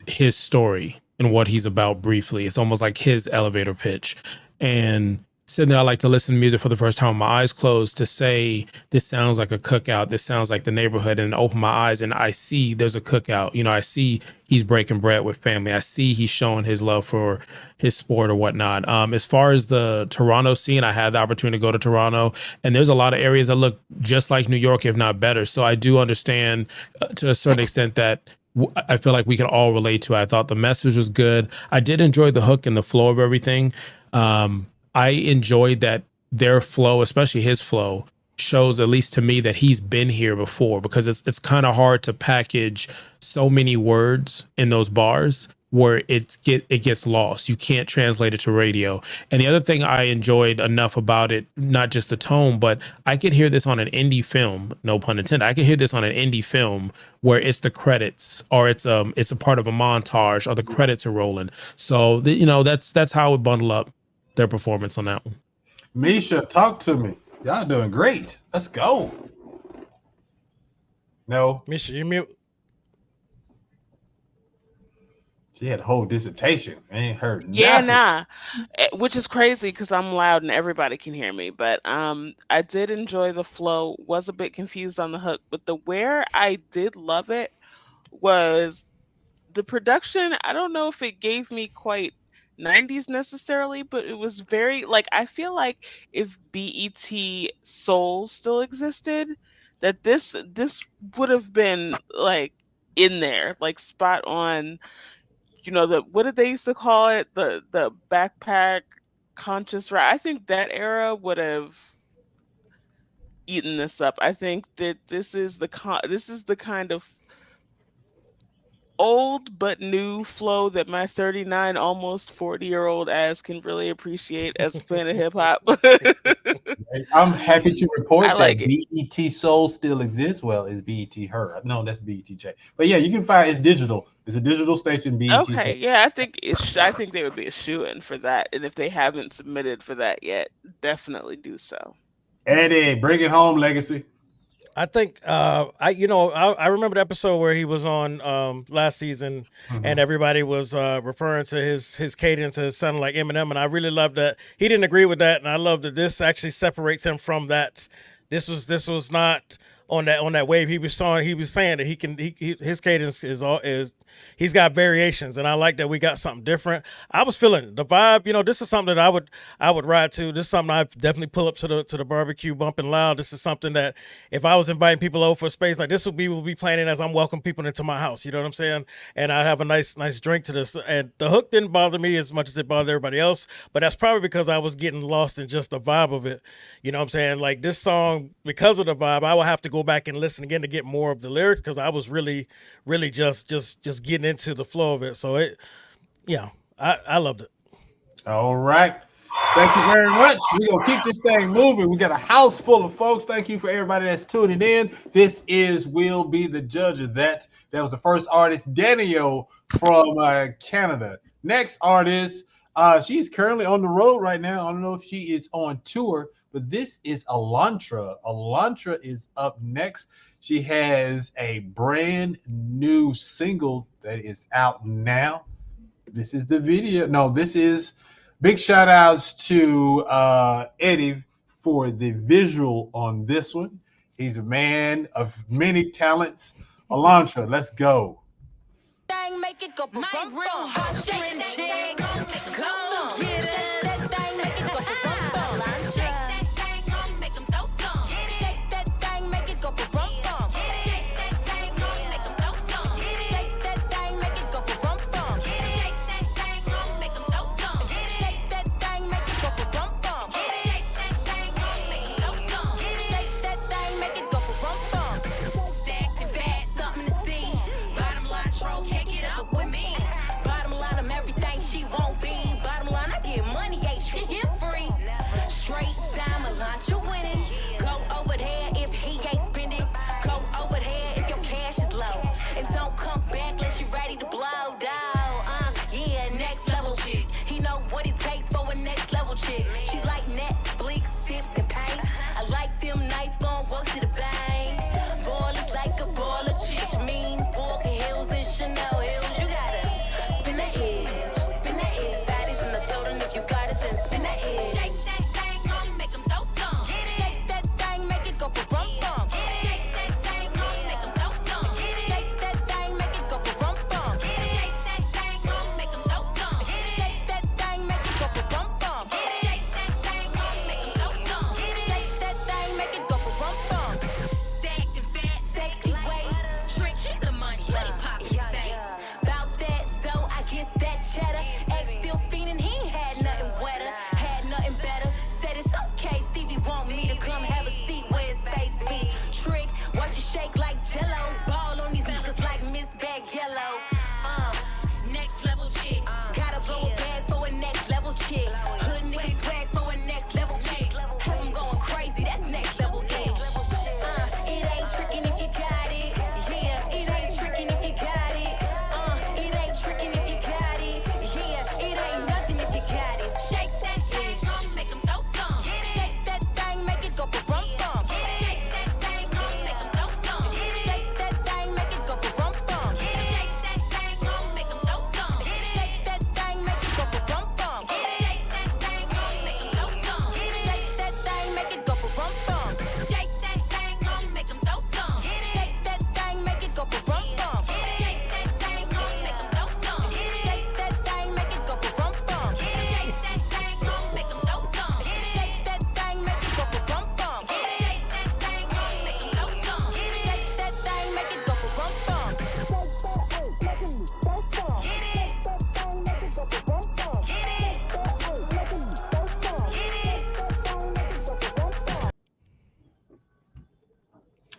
his story and what he's about briefly. It's almost like his elevator pitch. And sitting there, I like to listen to music for the first time with my eyes closed to say, this sounds like a cookout. This sounds like the neighborhood. And open my eyes and I see there's a cookout. You know, I see he's breaking bread with family. I see he's showing his love for his sport or whatnot. As far as the Toronto scene, I had the opportunity to go to Toronto, and there's a lot of areas that look just like New York, if not better. So I do understand to a certain extent that I feel like we can all relate to it. I thought the message was good. I did enjoy the hook and the flow of everything. I enjoyed that their flow, especially his flow, shows, at least to me, that he's been here before, because it's kind of hard to package so many words in those bars where it gets lost. You can't translate it to radio. And the other thing I enjoyed enough about it, not just the tone, but I could hear this on an indie film, no pun intended. I could hear this on an indie film where it's the credits, or it's a part of a montage, or the credits are rolling. So that's how I would bundle up their performance on that one. Misha, talk to me. Y'all doing great. Let's go. No. Misha, you mute. She had a whole dissertation. I ain't heard nothing. Yeah, nah. Which is crazy because I'm loud and everybody can hear me. But I did enjoy the flow. Was a bit confused on the hook, but where I did love it was the production. I don't know if it gave me quite 90s necessarily, but it was very, like, I feel like if BET Soul still existed, that this would have been like in there, like spot on. You know, what did they used to call it? The backpack conscious rap. I think that era would have eaten this up. I think that this is the kind of old but new flow that my 39 almost 40-year-old ass can really appreciate as a fan of hip hop. I'm happy to report I like that BET Soul still exists. Well, it's BET Her. No, that's BETJ. But yeah, you can find it's digital. It's a digital station. BET. Okay, yeah, I think they would be a shoo-in for that, and if they haven't submitted for that yet, definitely do so. Eddie, bring it home, Legacy. I think I remember the episode where he was on last season, and everybody was referring to his cadence as sounding like Eminem, and I really loved that. He didn't agree with that, and I love that this actually separates him from that. This was not on that wave. He was saying that his cadence is he's got variations, and I like that we got something different. I was feeling the vibe. You know, this is something that I would ride to. This is something I definitely pull up to the barbecue, bumping loud. This is something that if I was inviting people over for a space like this, we'll be playing it as I'm welcoming people into my house. You know what I'm saying? And I'd have a nice drink to this. And the hook didn't bother me as much as it bothered everybody else, but that's probably because I was getting lost in just the vibe of it. You know what I'm saying? Like this song, because of the vibe, I will have to go back and listen again to get more of the lyrics, because I was really just getting into the flow of it. So I loved it. All right. Thank you very much. We're going to keep this thing moving. We got a house full of folks. Thank you for everybody that's tuning in. This is Will Be the Judge of That. That was the first artist, Danielle from Canada. Next artist, she's currently on the road right now. I don't know if she is on tour, but this is Elantra. Elantra is up next. She has a brand new single that is out now. This is the video. No, this is big shout outs to Eddie for the visual on this one. He's a man of many talents. Elantra, let's go. Make it go, my real hot shit, shit. Come on, get it. She like Netflix, tips, and paint. I like them nights, gon' work to the bank. Ball is like a ball of chicks, mean Walker Hills and Chanel Hills. You gotta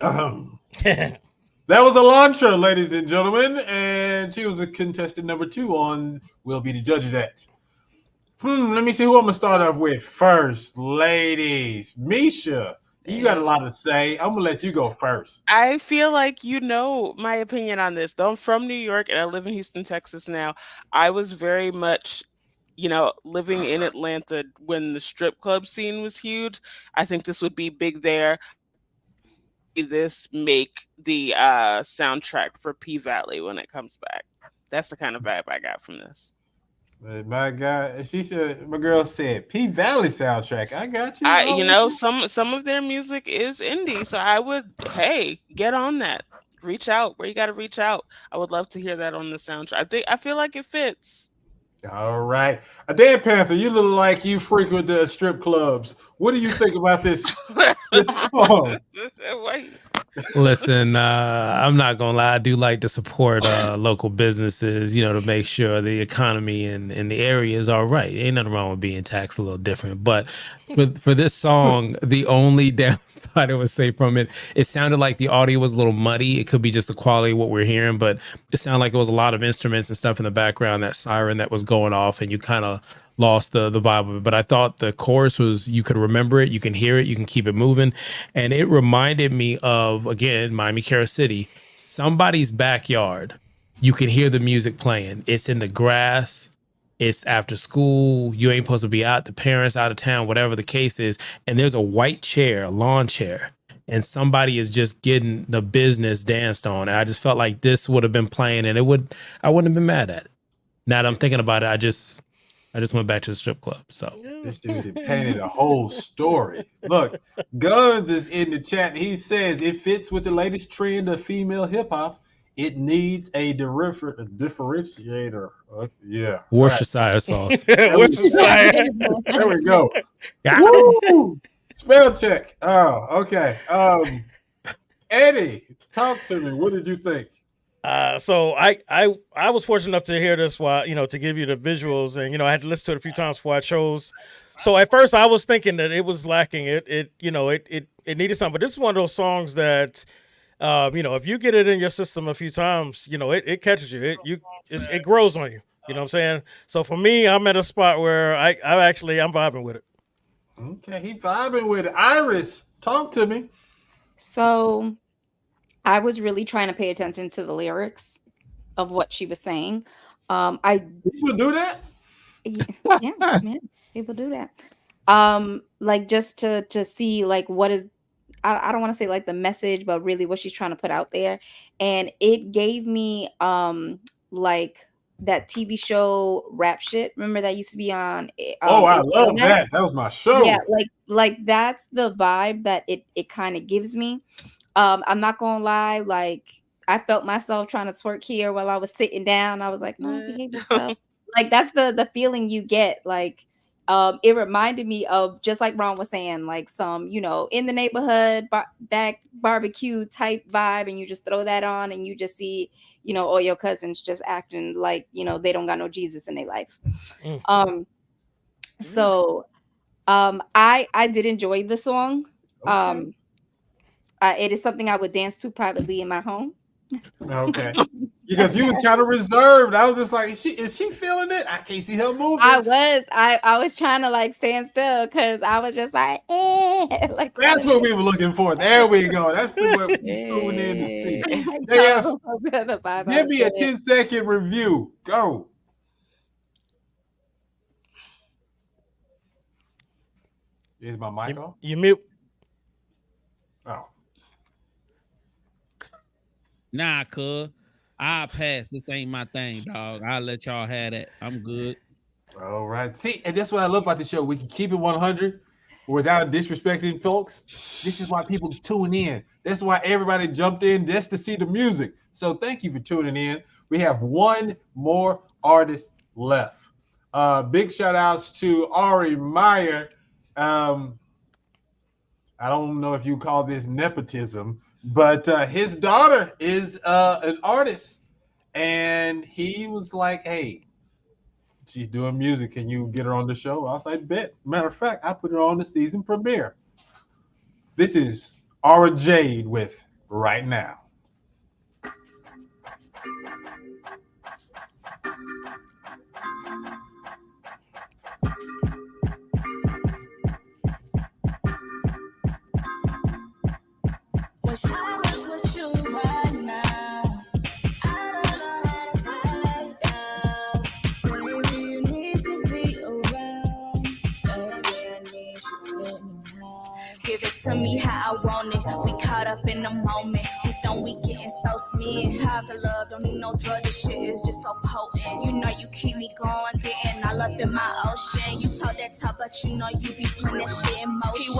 That was Elantra, ladies and gentlemen, and she was a contestant number 2 on We'll Be the Judge of That. Let me see who I'm gonna start off with first, ladies. Misha, you got a lot to say. I'm gonna let you go first. I feel like you know my opinion on this. Though I'm from New York and I live in Houston, Texas now, I was very much, living in Atlanta when the strip club scene was huge. I think this would be big there. This make the soundtrack for P Valley when it comes back. That's the kind of vibe I got from this. My God, she said. My girl said P Valley soundtrack. I got you. Some of their music is indie, so I would get on that. Reach out where you got to reach out. I would love to hear that on the soundtrack. I feel like it fits. All right, a Dan Panther. You look like you frequent the strip clubs. What do you think about this song? Listen, I'm not gonna lie. I do like to support local businesses, to make sure the economy in the area is all right. Ain't nothing wrong with being taxed a little different. But for this song, the only downside I would say from it, it sounded like the audio was a little muddy. It could be just the quality of what we're hearing, but it sounded like it was a lot of instruments and stuff in the background, that siren that was going off, and you kind of lost the vibe of it. But I thought the chorus was, you could remember it, you can hear it, you can keep it moving. And it reminded me of, again, Miami Cara City, somebody's backyard. You can hear the music playing. It's in the grass. It's after school. You ain't supposed to be out. The parents out of town, whatever the case is. And there's a white chair, a lawn chair, and somebody is just getting the business danced on. And I just felt like this would have been playing, and I wouldn't have been mad at it. Now that I'm thinking about it, I just went back to the strip club. So this dude painted a whole story. Look, Guns is in the chat. He says it fits with the latest trend of female hip hop. It needs a differentiator. Yeah. Worcestershire sauce. Worcestershire. There we go. Woo! Spell check. Oh, okay. Eddie, talk to me. What did you think? So I was fortunate enough to hear this while, to give you the visuals, and, I had to listen to it a few times before I chose. So at first I was thinking that it was lacking. It needed something, but this is one of those songs that, if you get it in your system a few times, it catches you. It grows on you. You know what I'm saying? So for me, I'm at a spot where I'm vibing with it. Okay, he vibing with it. Iris, talk to me. So I was really trying to pay attention to the lyrics of what she was saying. People do that? Yeah, people do that. Like just to see like what is, I don't want to say like the message, but really what she's trying to put out there. And it gave me like that TV show Rap Shit. Remember that used to be on I love that. That was my show. Yeah, like that's the vibe that it kind of gives me. I'm not gonna lie, like I felt myself trying to twerk here while I was sitting down. I was like, no, behave yourself. Like that's the feeling you get. Like it reminded me of, just like Ron was saying, like some, in the neighborhood back barbecue type vibe, and you just throw that on and you just see, all your cousins just acting like, they don't got no Jesus in their life. So I did enjoy the song. Okay. It is something I would dance to privately in my home. Okay. Because you was kind of reserved. I was just like, is she feeling it? I can't see her moving. I was trying to like stand still because I was just like, like that's what we were looking for. There we go. That's the what we tuned in to see. Give me a 10-second review. Go. Is my mic on? You mute. Oh. Nah, cuz. I'll pass. This ain't my thing, dog. I'll let y'all have that. I'm good. All right. See, and that's what I love about the show. We can keep it 100 without disrespecting folks. This is why people tune in. That's why everybody jumped in just to see the music. So thank you for tuning in. We have one more artist left. Big shout outs to Ari Meyer. I don't know if you call this nepotism, but his daughter is an artist, and he was like, hey, she's doing music. Can you get her on the show? I was like, bet. Matter of fact, I put her on the season premiere. This is Aura Jade with right now. Wish I was with you right now. I don't know how to fight now. Baby, you need to be around. Baby, I need you with me now. Give it to me how I want it. We caught up in the moment. We don't we getting so smitten. Have the love, don't need no drug. This shit is just so potent. You know you keep me going, getting all up in my ocean. You talk that talk, but you know you be putting that shit in motion.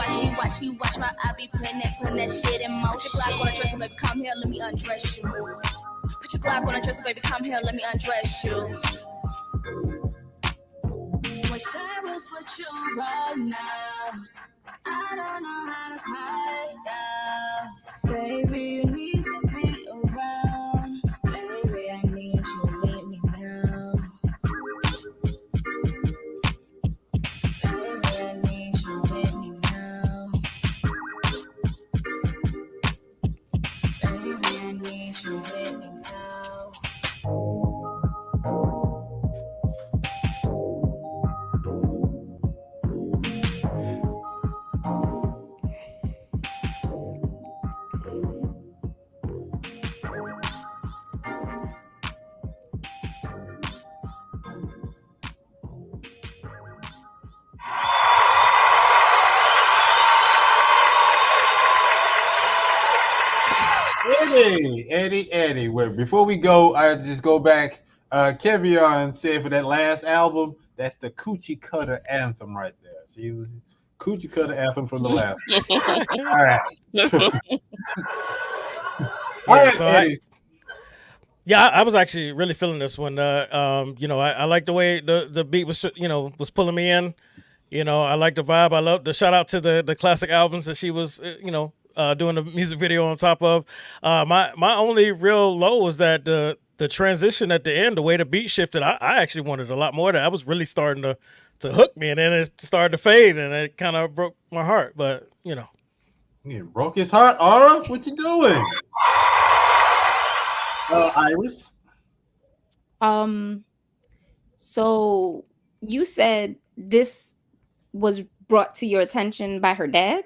He watch my I be putting that shit in motion. Put your Glock on the dresser, baby, come here, let me undress you. Put your Glock on the dresser, baby, come here, let me undress you. Wish I was with you right now. I don't know how to hide now. Baby, you need to be around. Baby, I need you with me now. Baby, I need you with me now. Baby, I need you with me now. Eddie. Wait, before we go, I just go back. Kevion said for that last album, that's the Coochie Cutter anthem right there. She was Coochie Cutter anthem from the last one. All right. I was actually really feeling this one. I like the way the beat was, was pulling me in. I like the vibe. I love the shout out to the classic albums that she was, doing the music video on top of. My only real low was that the transition at the end, the way the beat shifted, I actually wanted a lot more of that. I was really starting to hook me, and then it started to fade, and it kind of broke my heart. But it broke his heart. Aura, what you doing? Iris. So you said this was brought to your attention by her dad?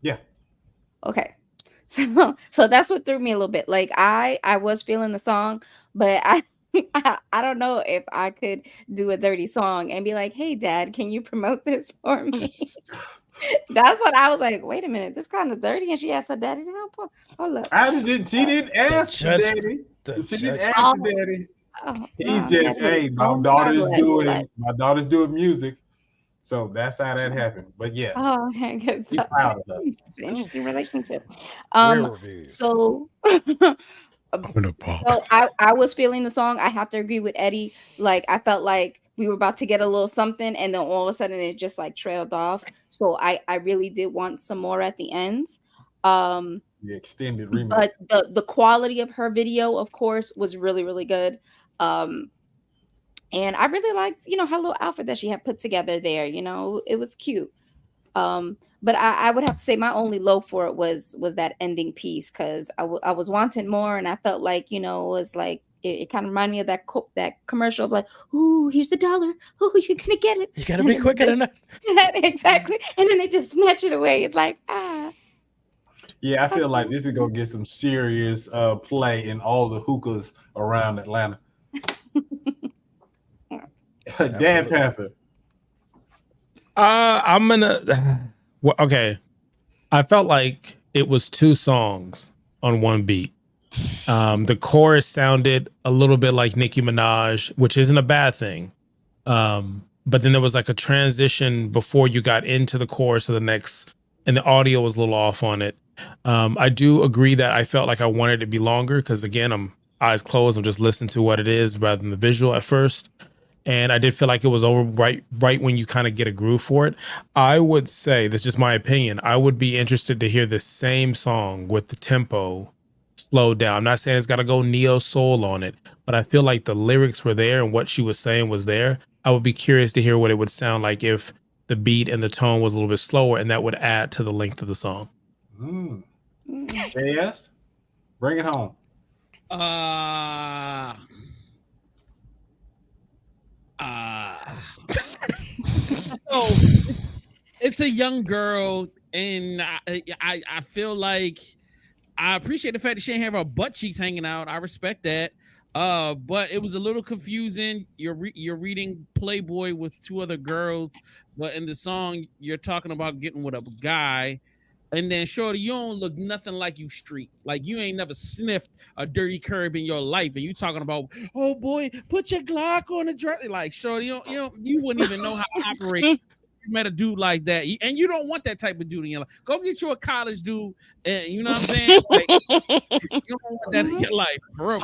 Yeah. Okay. So that's what threw me a little bit. Like I was feeling the song, but I don't know if I could do a dirty song and be like, "Hey dad, can you promote this for me?" That's what I was like, wait a minute, this kind of dirty. And she asked her daddy to help her. Hold up. She didn't ask daddy. She didn't ask daddy. He just, hey, my daughter's doing music. So that's how that happened. But yes. Oh, okay. Good. He's proud of her. Interesting relationship. reviews. So I was feeling the song. I have to agree with Eddie. Like I felt like we were about to get a little something, and then all of a sudden it just like trailed off. So I really did want some more at the end. The extended remix. But the quality of her video, of course, was really, really good. And I really liked, her little outfit that she had put together there. It was cute. But I would have to say my only low for it was that ending piece, because I was wanting more, and I felt like it was like it kind of reminded me of that commercial of like, ooh, here's the $1, ooh, you're gonna get it, you gotta be quicker than that. Exactly. And then they just snatch it away. It's like yeah, I feel like this is gonna get some serious play in all the hookahs around Atlanta. Dan Panther. I'm gonna. Well, okay, I felt like it was two songs on one beat. The chorus sounded a little bit like Nicki Minaj, which isn't a bad thing. But then there was like a transition before you got into the chorus of the next, and the audio was a little off on it. I do agree that I felt like I wanted it to be longer because, again, I'm eyes closed. I'm just listening to what it is rather than the visual at first. And I did feel like it was over right when you kind of get a groove for it. I would say, that's just my opinion, I would be interested to hear the same song with the tempo slowed down. I'm not saying it's got to go neo soul on it, but I feel like the lyrics were there and what she was saying was there. I would be curious to hear what it would sound like if the beat and the tone was a little bit slower, and that would add to the length of the song. JS? Bring it home. So it's a young girl, and I feel like I appreciate the fact that she didn't have her butt cheeks hanging out. I respect that. But it was a little confusing. You're reading Playboy with two other girls, but in the song you're talking about getting with a guy. And then, shorty, you don't look nothing like you street. Like you ain't never sniffed a dirty curb in your life, and you talking about, oh boy, put your Glock on the dress. Like, shorty, you wouldn't even know how to operate. You met a dude like that, and you don't want that type of dude in your life. Go get you a college dude, and you know what I'm saying? Like, you don't want that in your life, for real.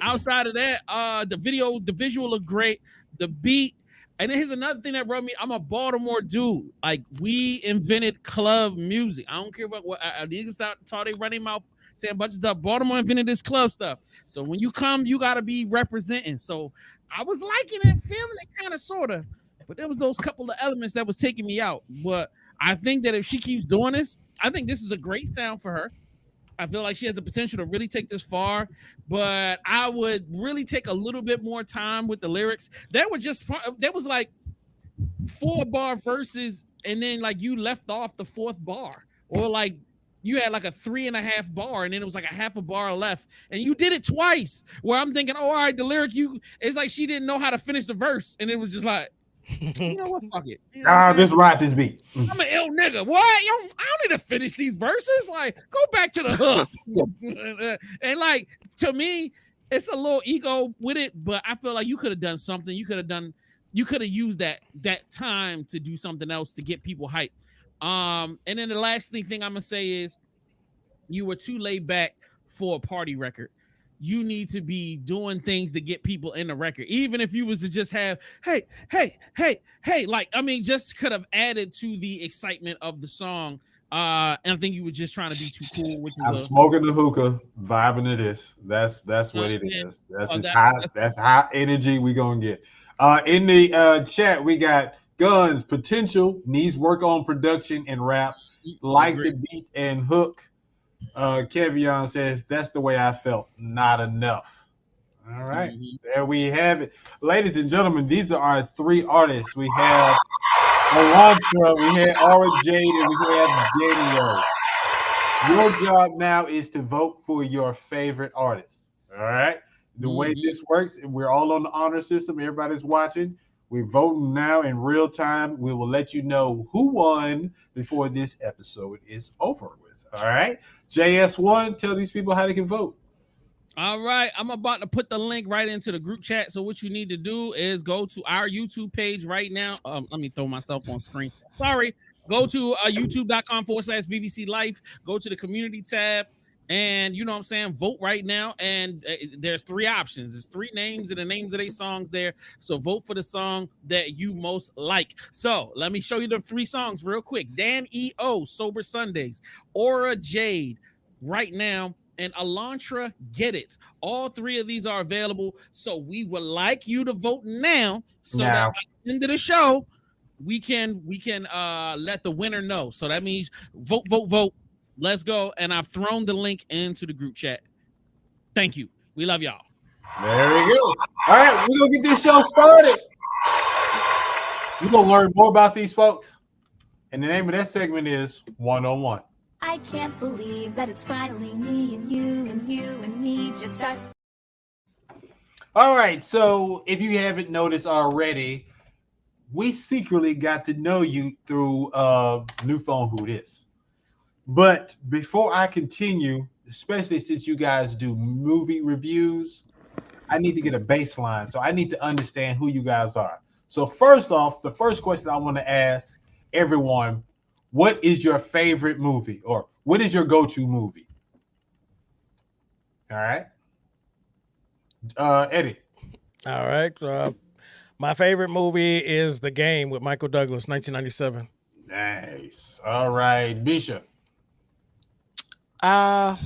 Outside of that, the visual look great, the beat. And then here's another thing that rubbed me. I'm a Baltimore dude. Like, we invented club music. I don't care what niggas thought they running mouth saying a bunch of stuff. Baltimore invented this club stuff. So when you come, you gotta be representing. So I was liking it, feeling it, kind of, sorta. But there was those couple of elements that was taking me out. But I think that if she keeps doing this, I think this is a great sound for her. I feel like she has the potential to really take this far, but I would really take a little bit more time with the lyrics. There was like 4-bar verses, and then like you left off the 4th bar, or like you had like a 3.5 bar, and then it was like a half a bar left, and you did it twice. Where I'm thinking, oh, all right, the lyric, it's like she didn't know how to finish the verse, and it was just like, you know what? Fuck it. You know Just ride this beat. I'm an ill nigga. What? I don't need to finish these verses. Like, go back to the hook. And like, to me, it's a little ego with it, but I feel like you could have done something. You could have used that time to do something else to get people hyped. And then the last thing I'm gonna say is, you were too laid back for a party record. You need to be doing things to get people in the record. Even if you was to just have, hey, like, I mean, just could have added to the excitement of the song. And I think you were just trying to be too cool, which is I'm smoking the hookah, vibing to this. That's what it is. That's high energy we gonna get. In the chat, we got Guns potential, needs work on production and rap, like the beat and hook. Kevion says that's the way I felt, not enough. All right, there we have it, ladies and gentlemen. These are our 3 artists. We have Elantra, we have Aura Jade, and we have Daniel. Your job now is to vote for your favorite artist. All right, the way this works, we're all on the honor system. Everybody's watching. We're voting now in real time. We will let you know who won before this episode is over with. All right, JS1, tell these people how they can vote. All right, I'm about to put the link right into the group chat. So what you need to do is go to our YouTube page right now. Let me throw myself on screen. Sorry. Go to youtube.com/VVC Life. Go to the community tab, and you know what I'm saying, vote right now. And there's 3 options. There's 3 names and the names of their songs there. So vote for the song that you most like. So let me show you the 3 songs real quick. Dan E.O., Sober Sundays, Aura Jade, Right Now, and Elantra, Get It. All 3 of these are available. So we would like you to vote now, so that by the end of the show, we can let the winner know. So that means vote. Let's go. And I've thrown the link into the group chat. Thank you. We love y'all. There we go. All right, we're gonna get this show started. We're gonna learn more about these folks. And the name of that segment is 101. I can't believe that it's finally me and you and me, just us. All right, so if you haven't noticed already, we secretly got to know you through New Phone Who This. But before I continue, especially since you guys do movie reviews, I need to get a baseline. So I need to understand who you guys are. So first off, the first question I want to ask everyone, what is your favorite movie, or what is your go-to movie? All right. Eddie. All right. My favorite movie is The Game with Michael Douglas, 1997. Nice. All right. Bisha. I'm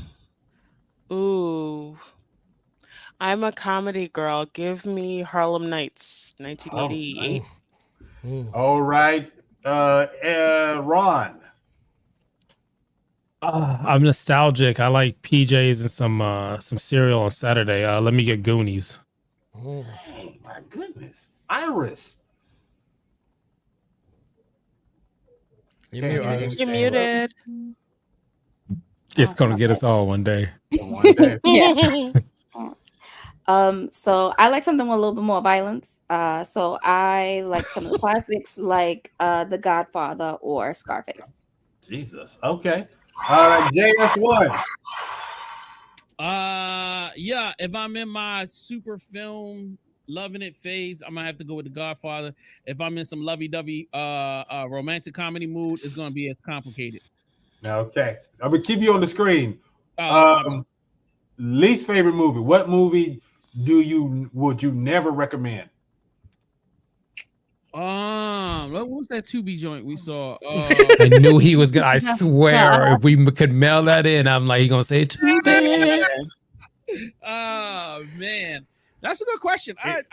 a comedy girl. Give me Harlem Nights, 1988. All right. Ron. I'm nostalgic. I like PJs and some cereal on Saturday. Let me get Goonies. Oh my goodness, Iris. You're muted. It's gonna get us all one day. One day. Yeah. So I like something with a little bit more violence. So I like some of the classics, like The Godfather or Scarface. Jesus. Okay. All right, JS1. Yeah, if I'm in my super film loving it phase, I'm gonna have to go with The Godfather. If I'm in some lovey-dovey romantic comedy mood, it's gonna be It's Complicated. Okay. I'm gonna keep you on the screen. My bad. Least favorite movie. What movie would you never recommend? What was that 2B joint we saw? I knew he was gonna. I swear, if we could mail that in, I'm like, he gonna say too bad. Oh man, that's a good question. I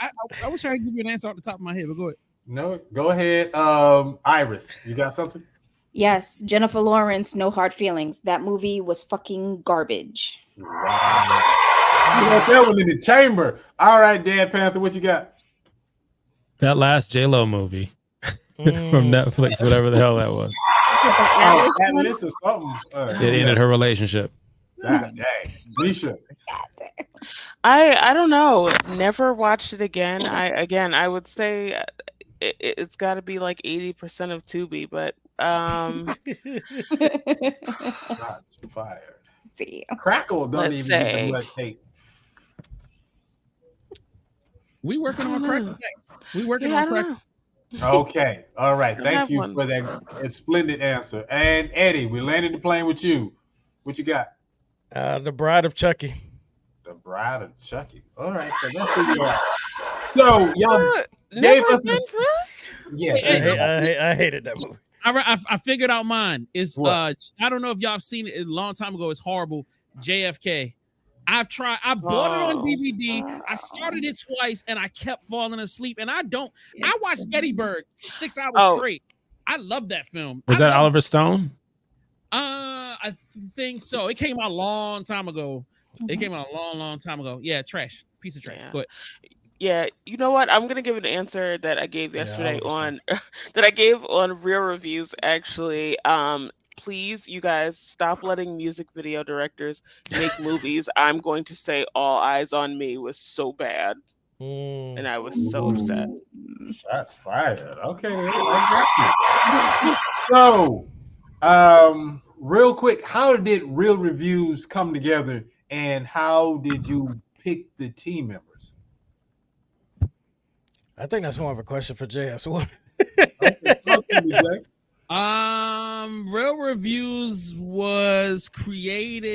wish I could give you an answer off the top of my head, but go ahead. No, go ahead. Iris, you got something? Yes, Jennifer Lawrence, No Hard Feelings. That movie was fucking garbage. Wow. You got that one in the chamber. All right, Dan Panther, what you got? That last J-Lo movie from Netflix, whatever the hell that was. Atlas or something. It ended her relationship. God dang. Nisha. I don't know. Never watched it again. I would say it's got to be like 80% of Tubi, but Shots fired. See. Crackle don't Let's even get say. much hate. We working on Crackle next. We working on Crackle. Okay. All right. I Thank have you one. for that splendid answer. And Eddie, we landed the plane with you. What you got? The Bride of Chucky. The Bride of Chucky. All right. So that's who you are. So y'all gave us I hated that movie. I figured out mine. It's I don't know if y'all have seen it a long time ago. It's horrible. JFK. I bought it on DVD. I started it twice and I kept falling asleep. And I watched Gettysburg for 6 hours straight. I love that film. Was that Oliver Stone? I think so. It came out a long time ago. It came out a long time ago. Yeah, trash. Piece of trash. Yeah. Go ahead. Yeah, you know what? I'm gonna give an answer that I gave yesterday on that I gave on Real Reviews. Actually, please, you guys, stop letting music video directors make movies. I'm going to say All Eyes on Me was so bad, and I was so upset. Shots fired. Okay, I got you. So, real quick, how did Real Reviews come together, and how did you pick the team members? I think that's more of a question for JS1. Real Reviews was created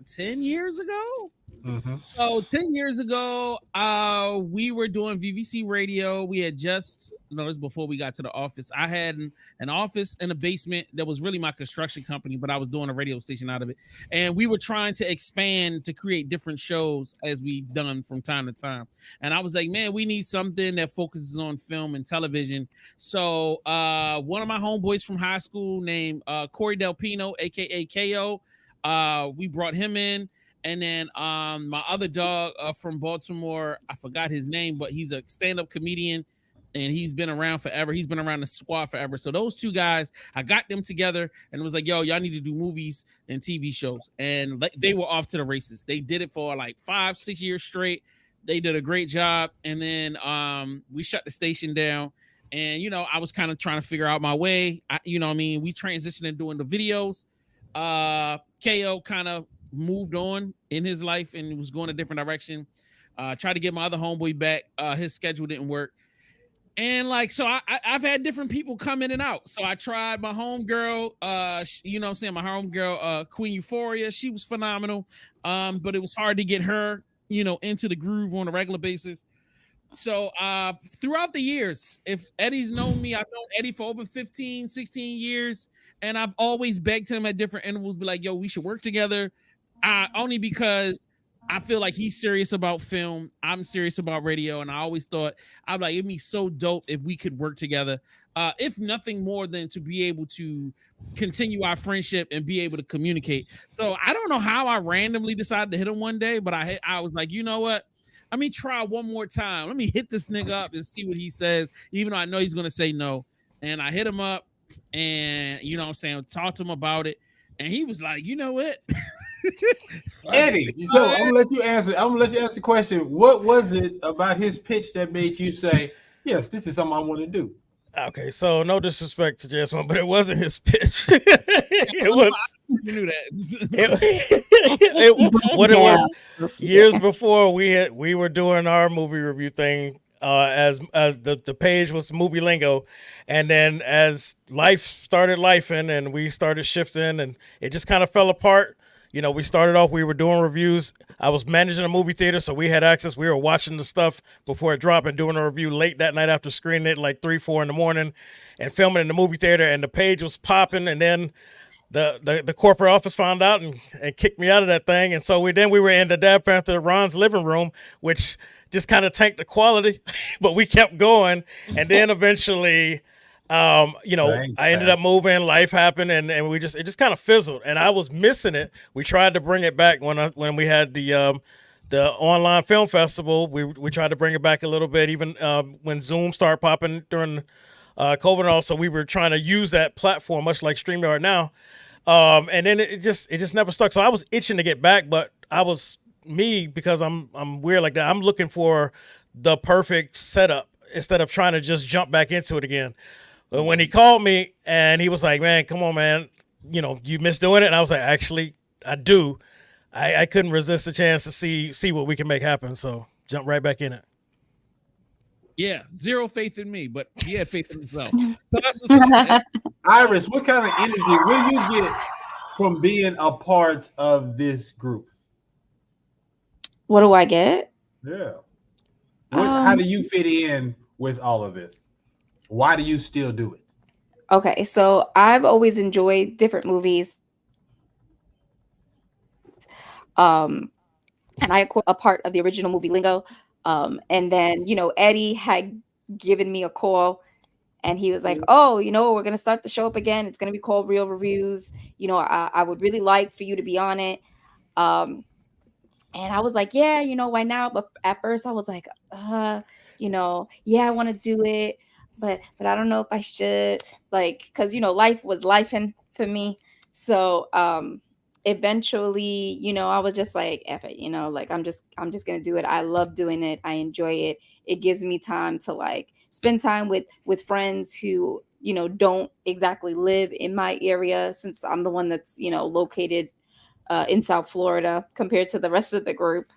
10 years ago. Mm-hmm. So 10 years ago, we were doing VVC radio. We had just, this was before we got to the office. I had an office in a basement that was really my construction company, but I was doing a radio station out of it. And we were trying to expand to create different shows as we've done from time to time. And I was like, man, we need something that focuses on film and television. So one of my homeboys from high school named Corey Del Pino, aka KO, we brought him in. And then my other dog from Baltimore, I forgot his name, but he's a stand-up comedian and he's been around forever. He's been around the squad forever. So those two guys, I got them together and it was like, yo, y'all need to do movies and TV shows. And they were off to the races. They did it for like 5-6 years straight. They did a great job. And then we shut the station down. And, I was kind of trying to figure out my way. We transitioned in doing the videos. KO kind of moved on in his life and was going a different direction. Tried to get my other homeboy back. His schedule didn't work. And so I've had different people come in and out. So I tried my homegirl, my homegirl, Queen Euphoria. She was phenomenal. But it was hard to get her, into the groove on a regular basis. So throughout the years, if Eddie's known me, I've known Eddie for over 15, 16 years. And I've always begged him at different intervals, be like, yo, we should work together. Only because I feel like he's serious about film. I'm serious about radio, and I always thought I'm like it'd be so dope if we could work together. If nothing more than to be able to continue our friendship and be able to communicate. So I don't know how I randomly decided to hit him one day, but I was like, you know what? Let me try one more time. Let me hit this nigga up and see what he says, even though I know he's gonna say no. And I hit him up, and you know what I'm saying, talk to him about it, and he was like, you know what? Eddie, so I'm gonna let you answer. I'm gonna let you answer the question. What was it about his pitch that made you say, "Yes, this is something I want to do"? Okay, so no disrespect to Jasmine, but it wasn't his pitch. It was. You knew that. What it was years before we were doing our movie review thing. As the page was movie lingo, and then as life started lifing and we started shifting, and it just kind of fell apart. You know, we started off, we were doing reviews. I was managing a movie theater, so we had access. We were watching the stuff before it dropped and doing a review late that night after screening it, like 3, 4 in the morning, and filming in the movie theater. And the page was popping, and then the corporate office found out and kicked me out of that thing. And so we were in the Dad Panther Ron's living room, which just kind of tanked the quality, but we kept going. And then eventually, I ended up moving, life happened, and it just kind of fizzled, and I was missing it. We tried to bring it back when we had the online film festival. We tried to bring it back a little bit, even when Zoom started popping during COVID, and also we were trying to use that platform, much like StreamYard now. And then it just never stuck. So I was itching to get back, but because I'm weird like that. I'm looking for the perfect setup instead of trying to just jump back into it again. But when he called me and he was like, "Man, come on, man, you miss doing it," and I was like, "Actually, I do." I couldn't resist the chance to see what we can make happen. So jump right back in it. Yeah, zero faith in me, but he had faith in himself. So that's what's up. Iris, what kind of energy? What do you get from being a part of this group? What do I get? Yeah. How do you fit in with all of this? Why do you still do it? Okay, so I've always enjoyed different movies. And I a part of the original movie lingo. And then, Eddie had given me a call and he was like, "Oh, we're going to start the show up again. It's going to be called Real Reviews. I would really like for you to be on it." And I was like, "Yeah, why now?" But at first I was like, yeah, I want to do it, but I don't know if I should, because life was lifing for me. So eventually, I was just like, F it, I'm just gonna do it. I love doing it. I enjoy it. It gives me time to spend time with friends who don't exactly live in my area, since I'm the one that's located in South Florida compared to the rest of the group.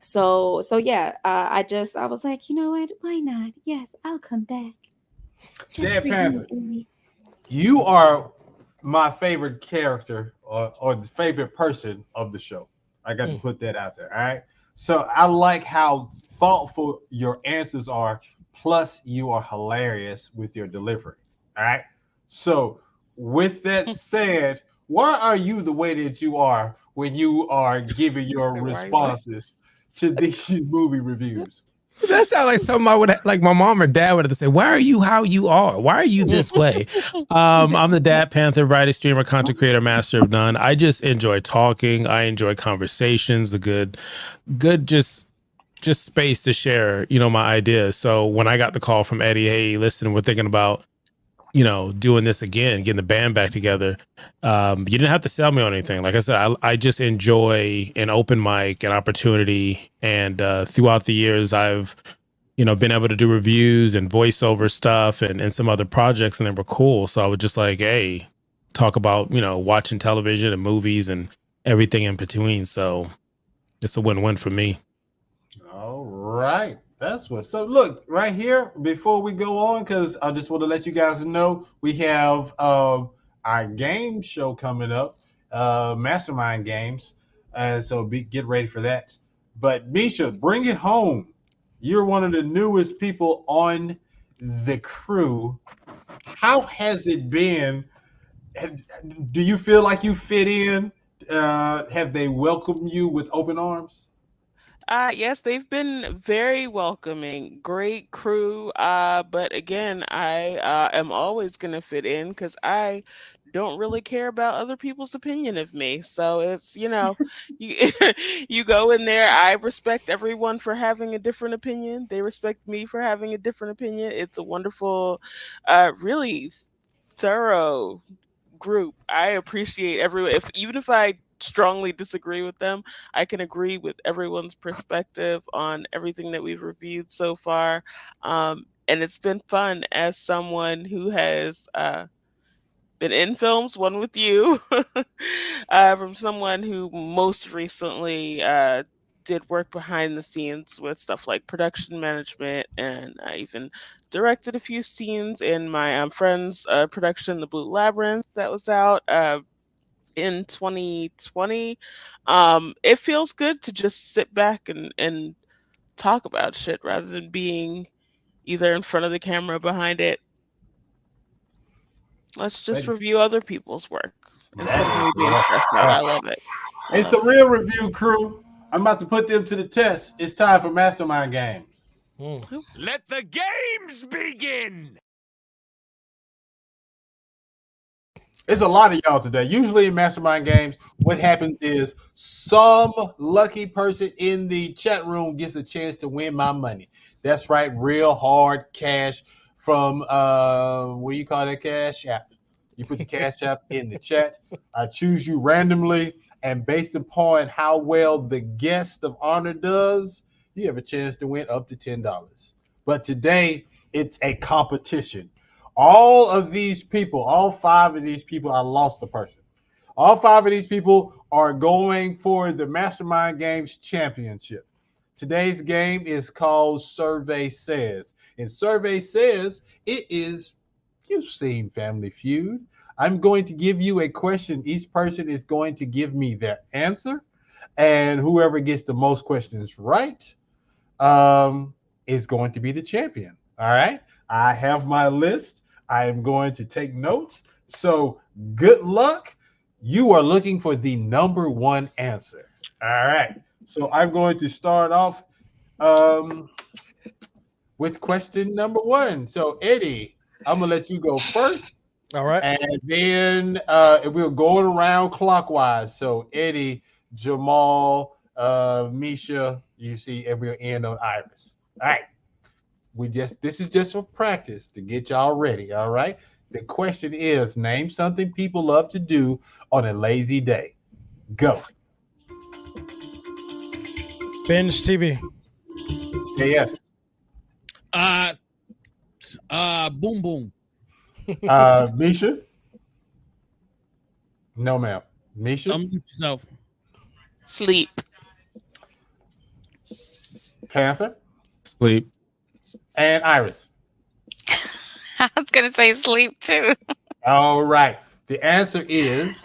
So yeah, I was like, you know what? Why not? Yes, I'll come back. Dad Panther, you are my favorite character or the favorite person of the show. I got to put that out there. All right. So I like how thoughtful your answers are. Plus, you are hilarious with your delivery. All right. So with that said, why are you the way that you are when you are giving your responses to these movie reviews? That sounds like something I would like my mom or dad would have to say. Why are you how you are? Why are you this way? I'm the Dad Panther, writer, streamer, content creator, master of none. I just enjoy talking. I enjoy conversations, the good just space to share, my ideas. So when I got the call from Eddie, "Hey, listen, we're thinking about doing this again, getting the band back together." You didn't have to sell me on anything. Like I said, I just enjoy an open mic, an opportunity. And throughout the years, I've, been able to do reviews and voiceover stuff and some other projects, and they were cool. So I would just like, hey, talk about, watching television and movies and everything in between. So it's a win-win for me. All right. That's what's so. Look right here before we go on, because I just want to let you guys know we have our game show coming up, Mastrmynd Games, so get ready for that. But Misha, bring it home. You're one of the newest people on the crew. How has it been? Do you feel like you fit in? have they welcomed you with open arms? Yes, they've been very welcoming. Great crew. But again, I am always gonna fit in because I don't really care about other people's opinion of me. So it's, you you go in there. I respect everyone for having a different opinion. They respect me for having a different opinion. It's a wonderful, really thorough group. I appreciate everyone. If even if I strongly disagree with them, I can agree with everyone's perspective on everything that we've reviewed so far. And it's been fun as someone who has been in films, one with you, from someone who most recently did work behind the scenes with stuff like production management, and I even directed a few scenes in my friend's production, The Blue Labyrinth, that was out in 2020. It feels good to just sit back and talk about shit rather than being either in front of the camera or behind it. Let's just review other people's work instead of me being stressed out. I love it. It's the real review crew. I'm about to put them to the test. It's time for Mastermind Games. Let the games begin. It's a lot of y'all today. Usually in Mastermind Games, what happens is some lucky person in the chat room gets a chance to win my money. That's right, real hard cash from what do you call that, Cash App? You put the Cash App in the chat. I choose you randomly, and based upon how well the guest of honor does, you have a chance to win up to $10. But today, it's a competition. All of these people, all 5 of these people, I lost a person. All 5 of these people are going for the Mastermind Games Championship. Today's game is called Survey Says. And Survey Says, it is, you've seen Family Feud. I'm going to give you a question. Each person is going to give me their answer. And whoever gets the most questions right is going to be the champion. All right. I have my list. I am going to take notes. So good luck. You are looking for the number 1 answer. All right. So I'm going to start off with question number 1. So Eddie, I'm gonna let you go first. All right. And then we'll go around clockwise. So Eddie, Jamal, Misha, you see, and we'll end on Iris. All right. This is just for practice to get y'all ready. All right. The question is, name something people love to do on a lazy day. Go. Binge TV. Yes. Boom boom. Misha? No, ma'am. Misha? Unmute yourself. Sleep. Panther? Sleep. And Iris? I was gonna say sleep too. All right. The answer is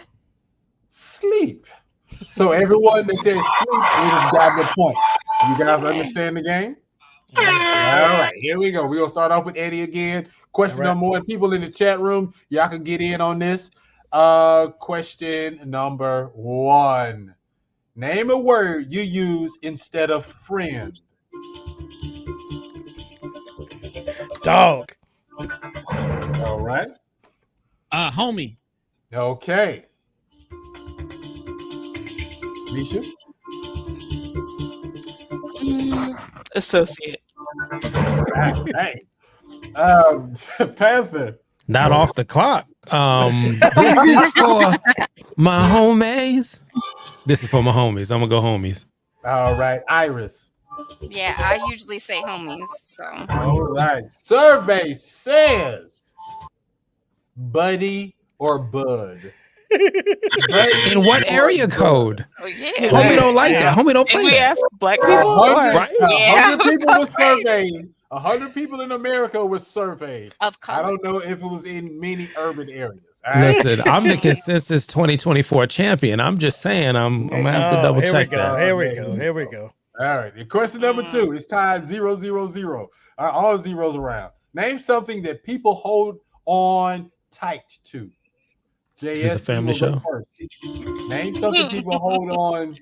sleep. So everyone that says sleep would have gotten the point. You guys understand the game? All right, here we go. We're going to start off with Eddie again. Question number 1. People in the chat room, y'all can get in on this. Question number 1. Name a word you use instead of friend. Dog. All right. Homie. Okay. Misha? Associate. Hey. Panther. Not off the clock. This is for my homies. This is for my homies. I'm gonna go homies. All right, Iris. Yeah, I usually say homies. So. All right. Survey says buddy or bud. In what area code? Oh, yeah. Homie don't like that. Homie don't play we that. ask black people? 100, Yeah, 100 people were surveyed. 100 people in America were surveyed. Of color. I don't know if it was in many urban areas. All right? Listen, I'm the consensus 2024 champion. I'm just saying, I'm gonna have to double check that. Here we go. All right. Question number 2 is tied 0-0-0. All zeros around. Name something that people hold on tight to. JS, Is this a family you will go show? first. Name something people hold on.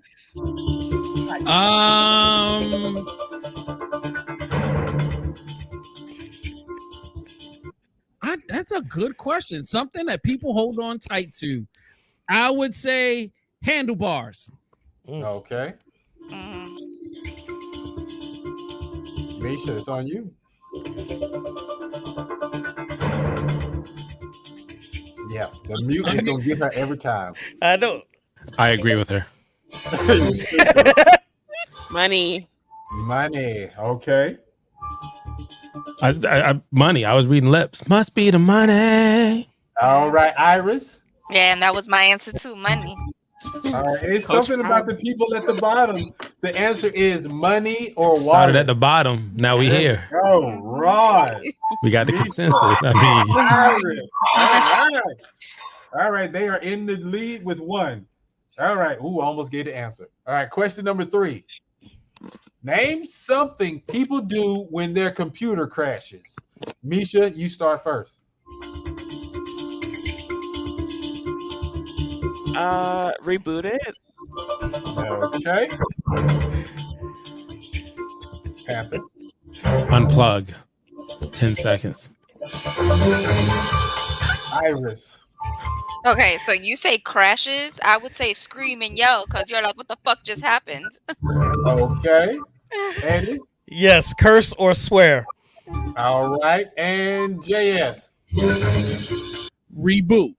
That's a good question. Something that people hold on tight to. I would say handlebars. Okay. Misha, it's on you. Yeah, the mute is gonna get her every time. I know. I agree with her. Money. Money. Okay. Money. I was reading lips. Must be the money. All right, Iris. Yeah, and that was my answer too. Money. All right. It's something about the people at the bottom. The answer is money or water. Started at the bottom. Now we here. Oh, Ron. We got the consensus. I mean, Iris. All right. They are in the lead with one. All right. Ooh, almost gave the answer. All right. Question number 3. Name something people do when their computer crashes. Misha, you start first. Reboot it. Okay. Panther. unplug. 10 seconds. Iris. Okay, so you say crashes. I would say scream and yell because you're like, what the fuck just happened? Okay. Eddie. Yes, curse or swear. All right. And JS. Reboot.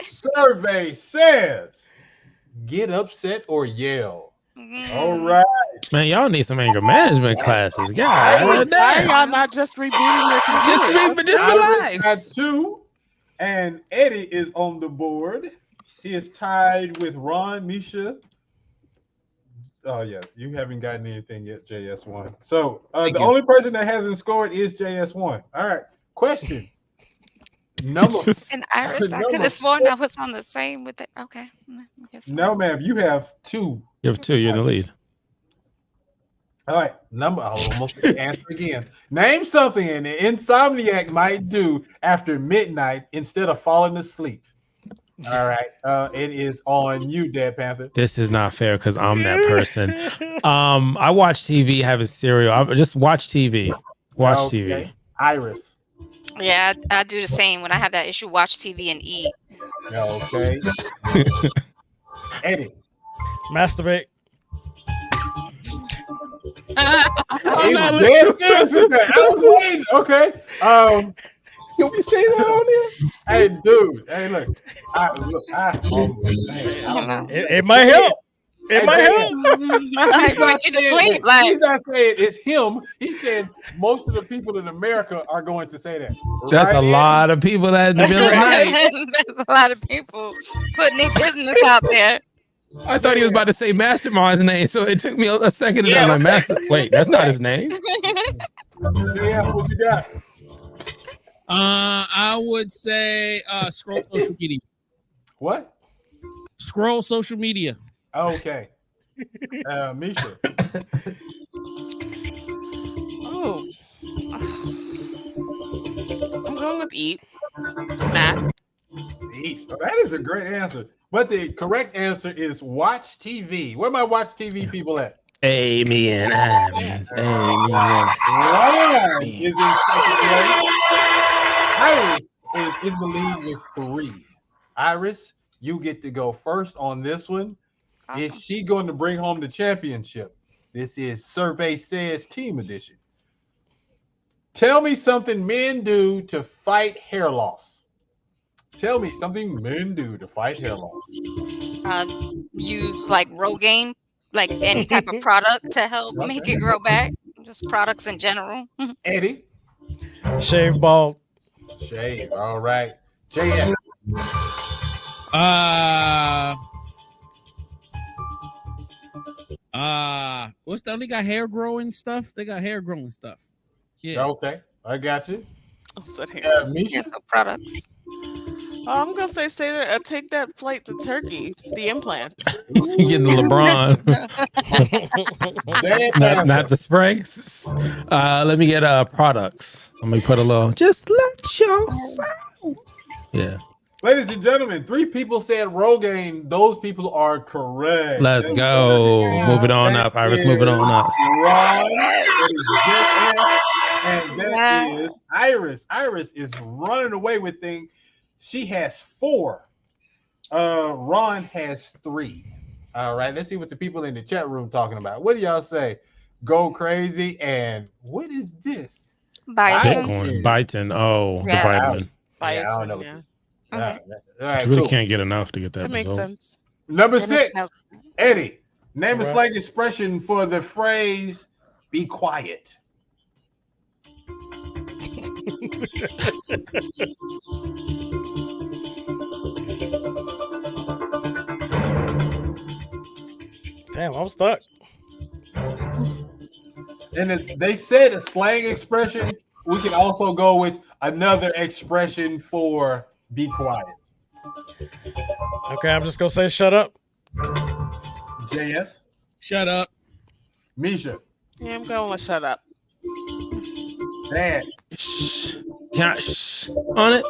Survey says get upset or yell. All right. Man, y'all need some anger management classes. God Why are damn. y'all not just rebooting your computer? Just Iris got relax. 2, and Eddie is on the board. He is tied with Ron, Misha. Oh yeah, you haven't gotten anything yet, JS1. So the only person that hasn't scored is JS1. All right. Question. Number. And Iris, I could have sworn I was on the same with it. Okay. I guess so. No, ma'am. You have 2. You have 2. You're in the lead. All right. Number. I'll almost answer again. Name something an insomniac might do after midnight instead of falling asleep. All right. It is on you, Dad Panther. This is not fair because I'm that person. I watch TV having cereal. I just watch TV. Watch TV. Iris. Yeah, I do the same when I have that issue. Watch TV and eat. Okay. Eddie. Masturbate. He was dead serious with that. I was waiting. Okay. Can we say that on there? Hey, dude. Hey, look. It might help. It might help. He's not saying it's him. He said most of the people in America are going to say that. That's a lot of people that in the middle of the night. There's a lot of people putting their business out there. I thought he was about to say Mastrmynd's name, so it took me a second to know. Like, wait, that's not his name. Yeah, what you got? I would say scroll social media. What? Scroll social media. Okay. Misha. Oh. I'm going with eat. Snack. Eat. Oh, that is a great answer. But the correct answer is watch TV. Where my watch TV people at? Amen. Amen. Ryan is in second place. Iris is in the lead with 3. Iris, you get to go first on this one. Awesome. Is she going to bring home the championship? This is Survey Says Team Edition. Tell me something men do to fight hair loss. Tell me something men do to fight hair loss. Use like Rogaine, like any type of product to help make it grow back. Just products in general. Eddie. Shave bald. Shave. All right. JS. What's that? They got hair growing stuff. They got hair growing stuff. Yeah. Okay, I got you. Yeah, so products. I'm gonna say that. Take that flight to Turkey. The implants. Getting the LeBron. not the spray. Let me get products. Let me put a little. Just let yourself. Yeah. Ladies and gentlemen, 3 people said Rogaine. Those people are correct. Let's go. Move it on up, Iris. Move it on up. Ron, that is JS, and that is Iris. Iris is running away with things. She has 4. Ron has 3. All right, let's see what the people in the chat room talking about. What do y'all say? Go crazy, and what is this? Bitcoin, Byton. Oh, the vitamin. Yeah, I don't know. Yeah. All right, You really cool. can't get enough to get that. That makes result. sense. Number 6, Eddie. Name a Right. slang expression for the phrase "be quiet." Damn, I'm stuck. And they said a slang expression. We can also go with another expression for "be quiet." Okay, I'm just gonna say shut up. JS, Shut up. Misha, Yeah, I'm going with shut up. Dan. Shh. Can I shh on it?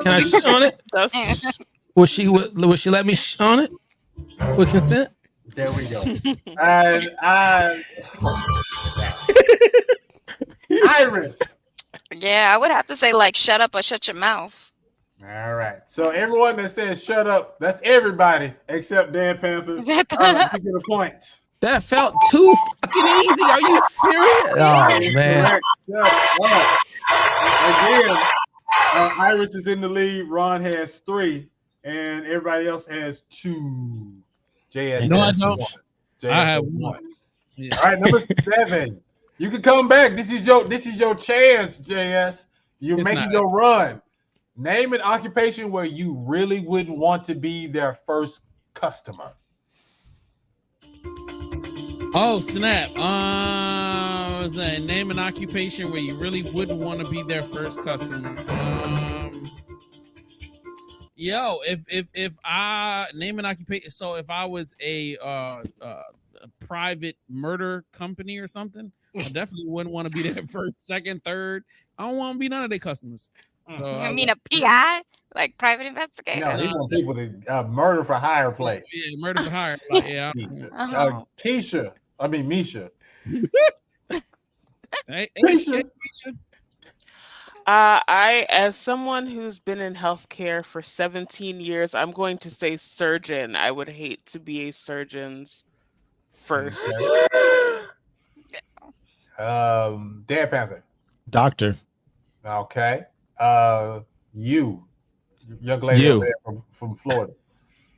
Can I shh on it? That's- Will she let me shh on it with consent? There we go. And Iris. Yeah, I would have to say like shut up or shut your mouth. All right. So everyone that says shut up, that's everybody except Dan Panther. Picking a point. That felt too fucking easy. Are you serious? Oh man. Again, Iris is in the lead. Ron has 3, and everybody else has 2. JS No, I has don't. 1. JS I have has 1. Yeah. All right, number 7. You can come back. This is your chance, JS. You're It's making not. your run. Name an occupation where you really wouldn't want to be their first customer. Oh snap! What's that? Name an occupation where you really wouldn't want to be their first customer. If I name an occupation, so if I was a private murder company or something, I definitely wouldn't want to be their first, second, third. I don't want to be none of their customers. So I mean a PI, like private investigator. No, they want people to murder for hire place. Yeah, murder for hire. Like, yeah. Keisha. I mean Misha. Hey, Keisha. I, as someone who's been in healthcare for 17 years, I'm going to say surgeon. I would hate to be a surgeon's first. Dan Panther. Doctor. Okay. You. Young lady You. over there from Florida.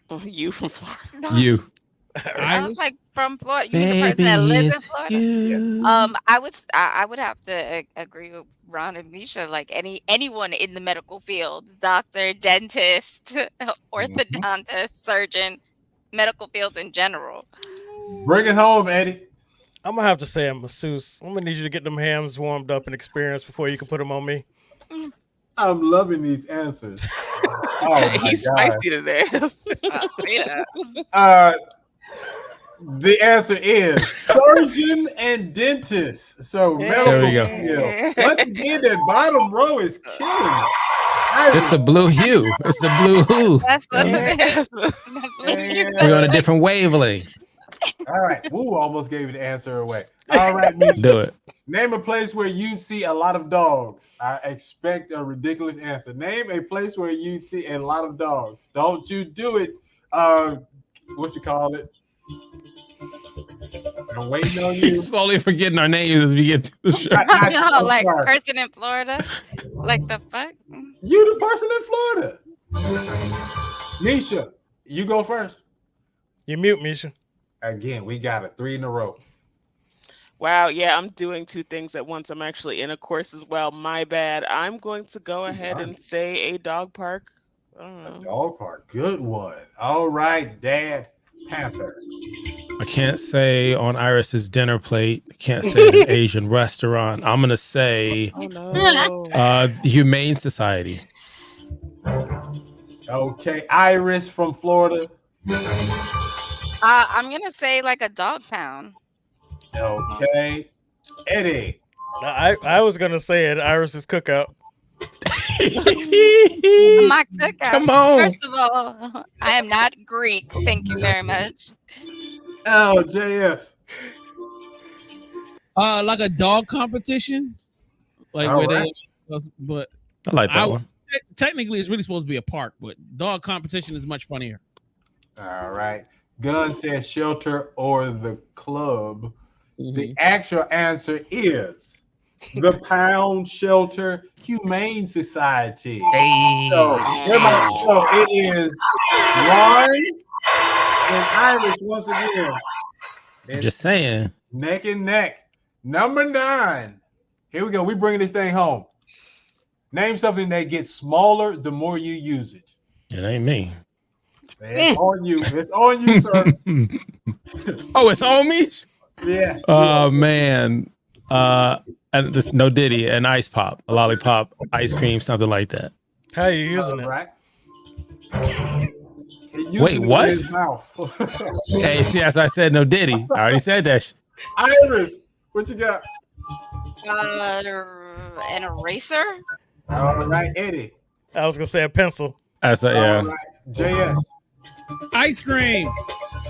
Oh, you from Florida. You. I was like from Florida. You mean the person that lives in Florida? You. I would have to agree with Ron and Misha. Like anyone in the medical fields, doctor, dentist, orthodontist, surgeon, medical fields in general. Bring it home, Eddie. I'm gonna have to say a masseuse. I'm gonna need you to get them hams warmed up and experienced before you can put them on me. I'm loving these answers. Oh my He's God. spicy today. The answer is surgeon and dentist. So There we go. field. Once again, that bottom row is killing it. It's the blue hue. It's the blue hue. That's the We're on a different wavelength. All right. Woo, almost gave the answer away. All right, Misha. Do it. Name a place where you see a lot of dogs. I expect a ridiculous answer. Name a place where you see a lot of dogs. Don't you do it. What you call it? I'm waiting on you. Slowly forgetting our names as we get through the show. No, like sorry. person in Florida. Like the fuck? You the person in Florida. Misha, you go first. You mute, Misha. Again, we got it 3 in a row. Wow, yeah, I'm doing 2 things at once. I'm actually in a course as well. My bad. I'm going to go ahead and say a dog park. A dog park. Good one. All right, Dad Panther. I can't say on Iris's dinner plate. I can't say at an Asian restaurant. I'm gonna say the Humane Society. Okay, Iris from Florida. I'm gonna say like a dog pound. Okay, Eddie. I was gonna say it. Iris's cookout. My cookout. Come on. First of all, I am not Greek. Thank you very much. Oh, JS. Like a dog competition, like All where right. but I like that one. Technically, it's really supposed to be a park, but dog competition is much funnier. All right. Gun says shelter or the club. The actual answer is the Pound Shelter Humane Society. So it is Ron and Iris once again. I'm just saying. Neck and neck. Number 9. Here we go. We bringing this thing home. Name something that gets smaller the more you use it. It ain't me. It's on you. It's on you, sir. Oh, it's on me? Yes. Oh, man. And this no Diddy, an ice pop, a lollipop, ice cream, something like that. How are you using it? Right. Wait, what? Mouth. Hey, see, as I said, no Diddy. I already said that. Iris, what you got? An eraser? All right, Eddie. I was gonna say a pencil. That's a, yeah. All right, JS. Ice cream.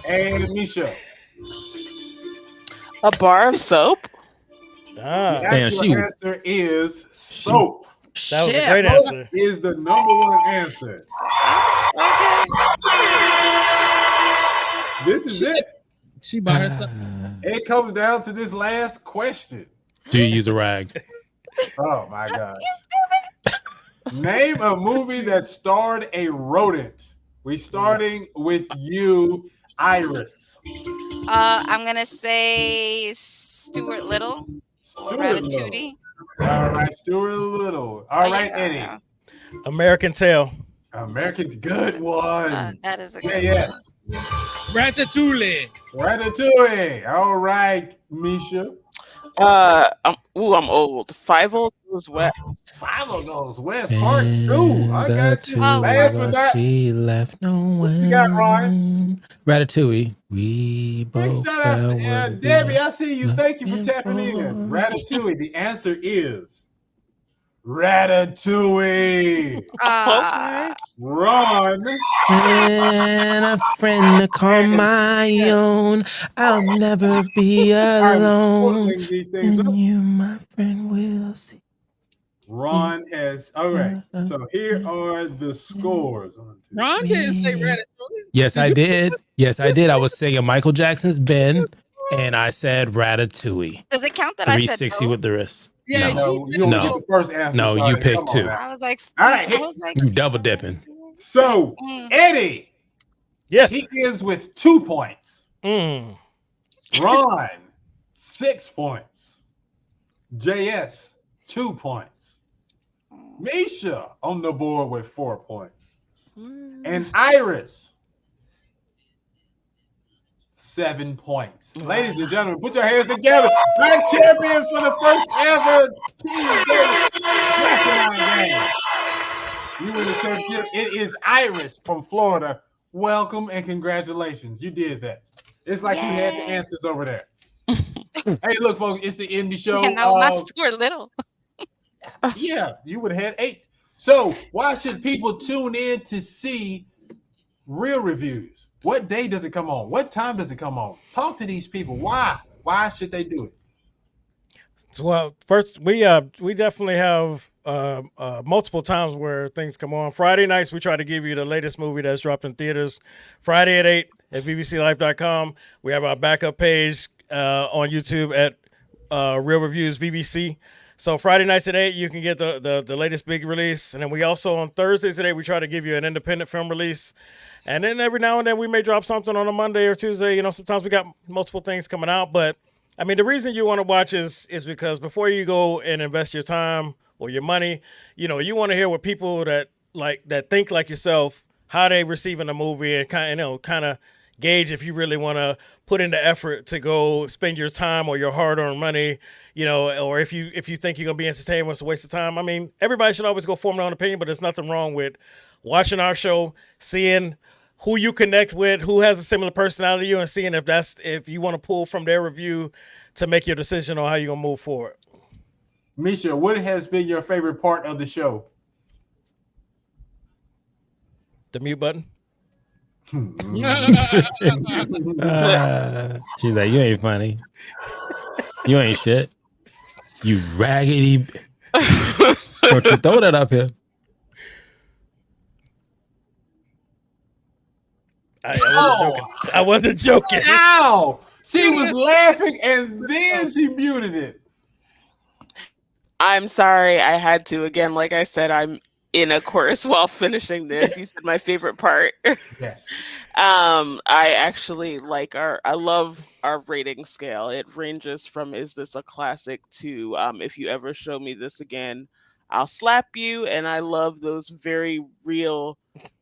And Misha. A bar of soap? The actual answer is soap. That was a great answer. Is the number 1 answer. This is it. She by herself. It comes down to this last question. Do you use a rag? Oh my gosh. Name a movie that starred a rodent. We starting with you, Iris. I'm gonna say Stuart Little or Ratatouille. All right, Stuart Little. All right, Eddie. American Tail. American's good one. That is a good yes. Ratatouille. Ratatouille. All right, Misha. I'm old. 5 Goes West. 5 Goes West, part 2. I got you. Last but not we left no one. You got Ryan. Ratatouille. We both. Shout out to Debbie. I see you. Thank you for tapping in. Ratatouille. The answer is Ratatouille. Ron. And a friend to call my own. I'll never be alone. And you, my friend, will see. Ron has. All right. So here are the scores. Ron didn't say Ratatouille. Yes, I did. Yes, I did. I was singing Michael Jackson's Ben, and I said Ratatouille. Does it count that I said 360 with the wrist. Yeah, no, first answer. no, you picked 2. I was like, all right, you double dipping. So Eddie, yes, he ends with 2 points. Ron, 6 points. JS, 2 points. Misha on the board with 4 points, and Iris, 7 points. Ladies and gentlemen, put your hands together. Our champion for the first ever Tuesday Mastrmynd game. You win the championship. It is Iris from Florida. Welcome and congratulations. You did that. It's like you had the answers over there. Hey, look, folks, it's the indie show. Yeah, now my Stuart Little. Yeah, you would have had 8. So why should people tune in to see real reviews? What day does it come on? What time does it come on? Talk to these people. Why? Why should they do it? Well, first we definitely have multiple times where things come on. Friday nights we try to give you the latest movie that's dropped in theaters. Friday at 8 at vvclife.com. We have our backup page on YouTube at Real Reviews VVC. So Friday nights at 8, you can get the latest big release. And then we also, on Thursdays at 8, we try to give you an independent film release. And then every now and then we may drop something on a Monday or Tuesday. You know, sometimes we got multiple things coming out. But, I mean, the reason you want to watch is because before you go and invest your time or your money, you know, you want to hear what people that think like yourself, how they receiving the movie, and kind of gauge if you really want to put in the effort to go spend your time or your hard-earned money, you know, or if you think you're going to be entertained when it's a waste of time. I mean, everybody should always go form their own opinion, but there's nothing wrong with watching our show, seeing who you connect with, who has a similar personality to you, and seeing if you want to pull from their review to make your decision on how you're going to move forward. Misha, what has been your favorite part of the show? The mute button. She's like, you ain't funny. You ain't shit. You raggedy. Don't you throw that up here. I wasn't joking. I wasn't joking. Ow! She was laughing and then she muted it. I'm sorry, I had to. Again, like I said, I'm in a chorus while finishing this. You said my favorite part. Yes. I actually like I love our rating scale. It ranges from is this a classic to if you ever show me this again, I'll slap you. And I love those very real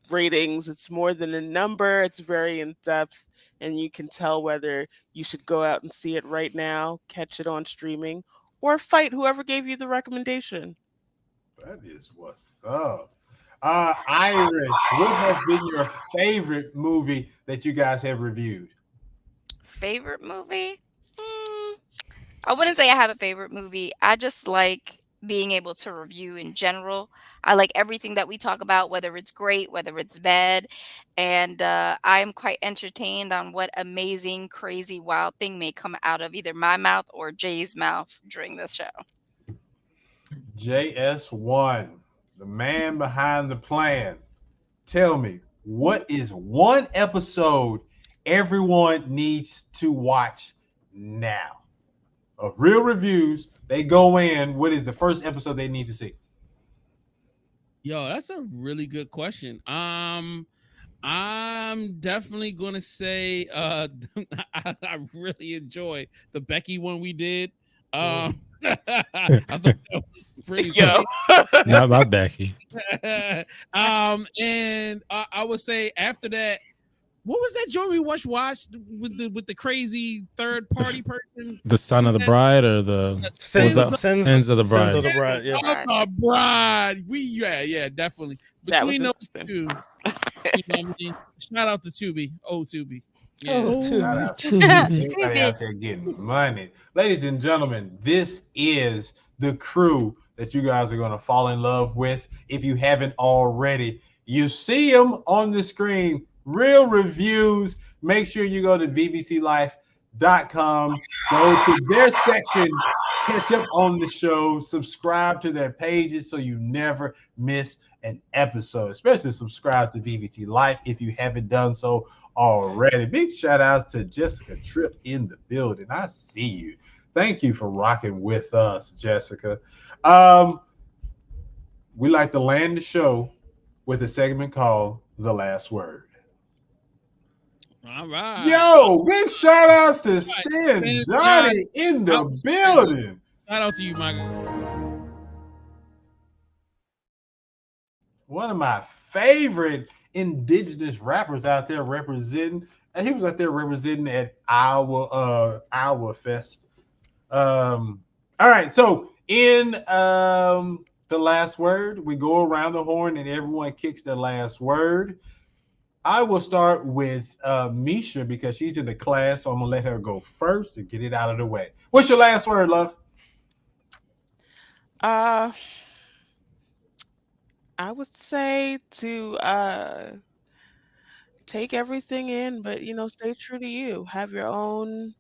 ratings. It's more than a number, it's very in depth, and you can tell whether you should go out and see it right now, catch it on streaming, or fight whoever gave you the recommendation. That is what's up. Iris, what has been your favorite movie that you guys have reviewed? Favorite movie? I wouldn't say I have a favorite movie. I just like being able to review in general. I like everything that we talk about, whether it's great, whether it's bad. And I am quite entertained on what amazing, crazy, wild thing may come out of either my mouth or Jay's mouth during this show. JS1, the man behind the plan. Tell me, what is one episode everyone needs to watch now? Of real reviews, they go in. What is the first episode they need to see? Yo, that's a really good question. I'm definitely gonna say I really enjoy the Becky one we did. I thought that was pretty Yo. Not about Becky. And I would say after that, what was that joint we watched with the crazy third party person? The son of the bride or the Sins what was that? Sins of the bride. Sins of the bride. Yeah. Sins of the bride. Yeah, definitely. That was Between those interesting. two, you know what I mean? Shout out to Tubi. Oh, Tubi. Yeah. Oh, Shout out to everybody out there getting money. Ladies and gentlemen, this is the crew that you guys are going to fall in love with. If you haven't already, you see them on the screen. Real reviews. Make sure you go to bbclife.com, go to their section, catch up on the show, subscribe to their pages so you never miss an episode. Especially subscribe to BBC Life if you haven't done so already. Big shout outs to Jessica Tripp in the building. I see you. Thank you for rocking with us, Jessica. We like to land the show with a segment called The Last Word. All right. Yo, big shout outs to Stan Johnny in the building. Shout out to you, my guy. One of my favorite indigenous rappers out there representing, and he was out there representing at Iowa Fest. All right, so in the last word, we go around the horn and everyone kicks their last word. I will start with Misha because she's in the class, so I'm gonna let her go first to get it out of the way. What's your last word, love? I would say to take everything in, but stay true to you. Form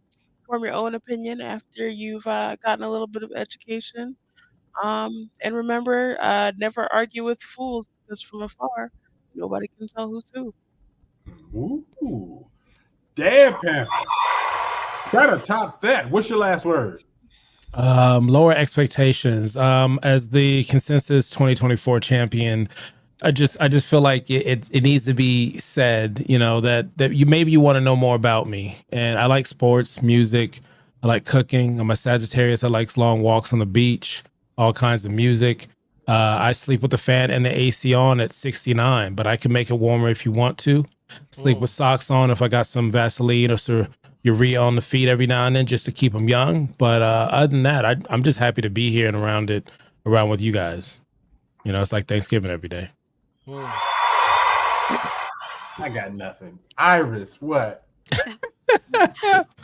your own opinion after you've gotten a little bit of education. And remember, never argue with fools because from afar, nobody can tell who's who. Ooh, damn, Panther. Gotta top that. What's your last word? Lower expectations. As the consensus 2024 champion, I just feel like it needs to be said, that you maybe you want to know more about me. And I like sports, music, I like cooking. I'm a Sagittarius. I like long walks on the beach, all kinds of music. I sleep with the fan and the AC on at 69, but I can make it warmer if you want to. Sleep with socks on if I got some Vaseline or some urea on the feet every now and then just to keep them young. But other than that, I'm just happy to be here and around with you guys. It's like Thanksgiving every day. I got nothing. Iris, what?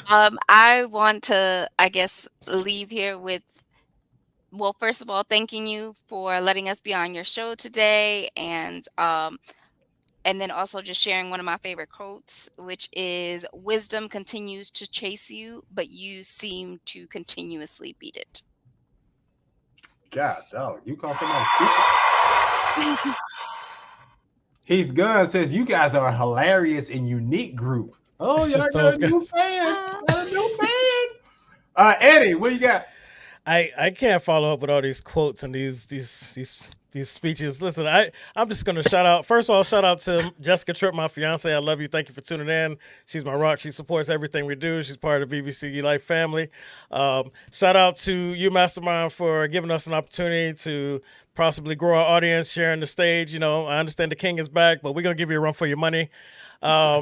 I want to, I guess, leave here with, well, first of all, thanking you for letting us be on your show today. And And then also just sharing one of my favorite quotes, which is wisdom continues to chase you, but you seem to continuously beat it. God, dog, you call somebody stupid? Heath Gunn says you guys are a hilarious and unique group. Oh, It's y'all just got those a new guys. fan. Got a new fan. Eddie, what do you got? I can't follow up with all these quotes and these speeches. Listen, I'm just gonna shout out. First of all, shout out to Jessica Tripp, my fiance. I love you. Thank you for tuning in. She's my rock. She supports everything we do. She's part of the VVC Life family. Shout out to you, Mastrmynd, for giving us an opportunity to possibly grow our audience, sharing the stage. You know, I understand the king is back, but we're gonna give you a run for your money. Yeah.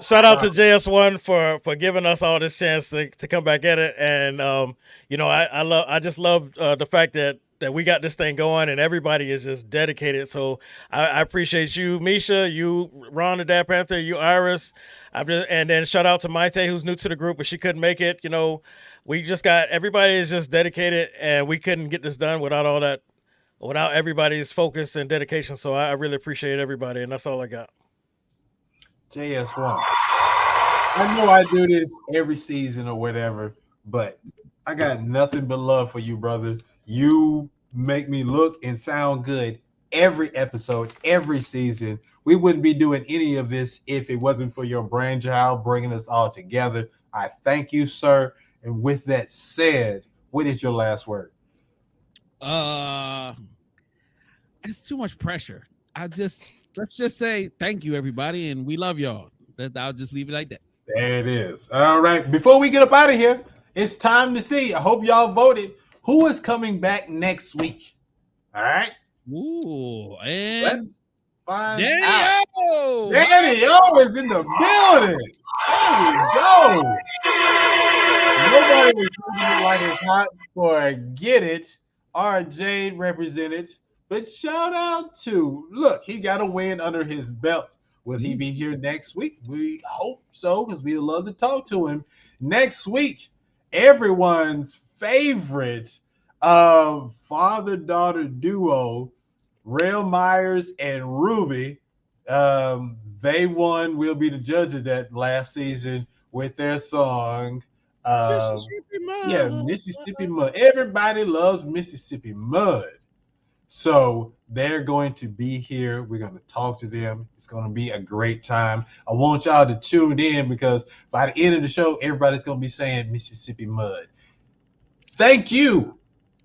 Shout out to JS1 for giving us all this chance to come back at it, and I just love the fact that we got this thing going and everybody is just dedicated. So I appreciate you, Misha, you Ron the Dad Panther, you Iris, and then shout out to Maite, who's new to the group but she couldn't make it. You know, we just got everybody is just dedicated, and we couldn't get this done without all that, without everybody's focus and dedication. So I really appreciate everybody, and that's all I got. JS1. I know I do this every season or whatever, but I got nothing but love for you, brother. You make me look and sound good every episode, every season. We wouldn't be doing any of this if it wasn't for your brainchild bringing us all together. I thank you, sir. And with that said, what is your last word? It's too much pressure. Let's just say thank you, everybody, and we love y'all. I'll just leave it like that. There it is. All right. Before we get up out of here, it's time to see. I hope y'all voted. Who is coming back next week? All right. Ooh, and let's find out. Danny-O is in the building. There we go. Nobody was treating it like it's hot for Get It. RJ represented. But shout out to, look, he got a win under his belt. Will he be here next week? We hope so, because we love to talk to him. Next week, everyone's favorite father-daughter duo, Rail Myers and Ruby, they won. We'll be the judge of that last season with their song. Mississippi Mud. Yeah, Mississippi Mud. Everybody loves Mississippi Mud. So they're going to be here. We're going to talk to them. It's going to be a great time. I want y'all to tune in because by the end of the show, everybody's going to be saying Mississippi Mud. Thank you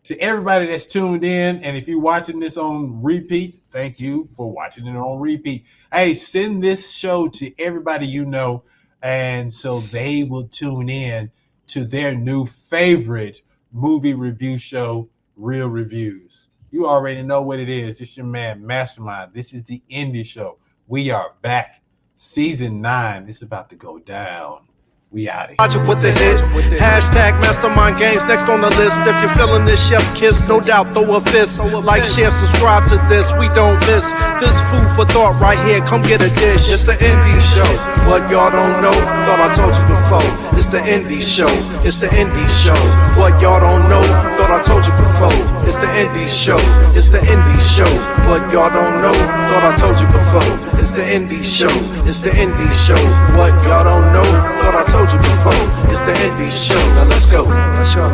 to everybody that's tuned in. And if you're watching this on repeat, thank you for watching it on repeat. Hey, send this show to everybody you know, and so they will tune in to their new favorite movie review show, Real Reviews. You already know what it is. It's your man, Mastrmynd. This is the Indie Show. We are back. Season 9. It's about to go down. We out of here. Watch it with the hit. Hashtag Mastrmynd Games next on the list. If you're feeling this chef kiss, no doubt throw a fist. Like, share, subscribe to this. We don't miss this food for thought right here. Come get a dish. It's the Indie Show. What y'all don't know, thought I told you before. It's the Indie Show. It's the Indie Show. What y'all don't know, thought I told you before. It's the Indie Show. It's the Indie Show. What y'all don't know, thought I told you before. It's the Indie Show. It's the Indie Show. What y'all don't know, thought I told you before. It's the Indie Show. Now let's go.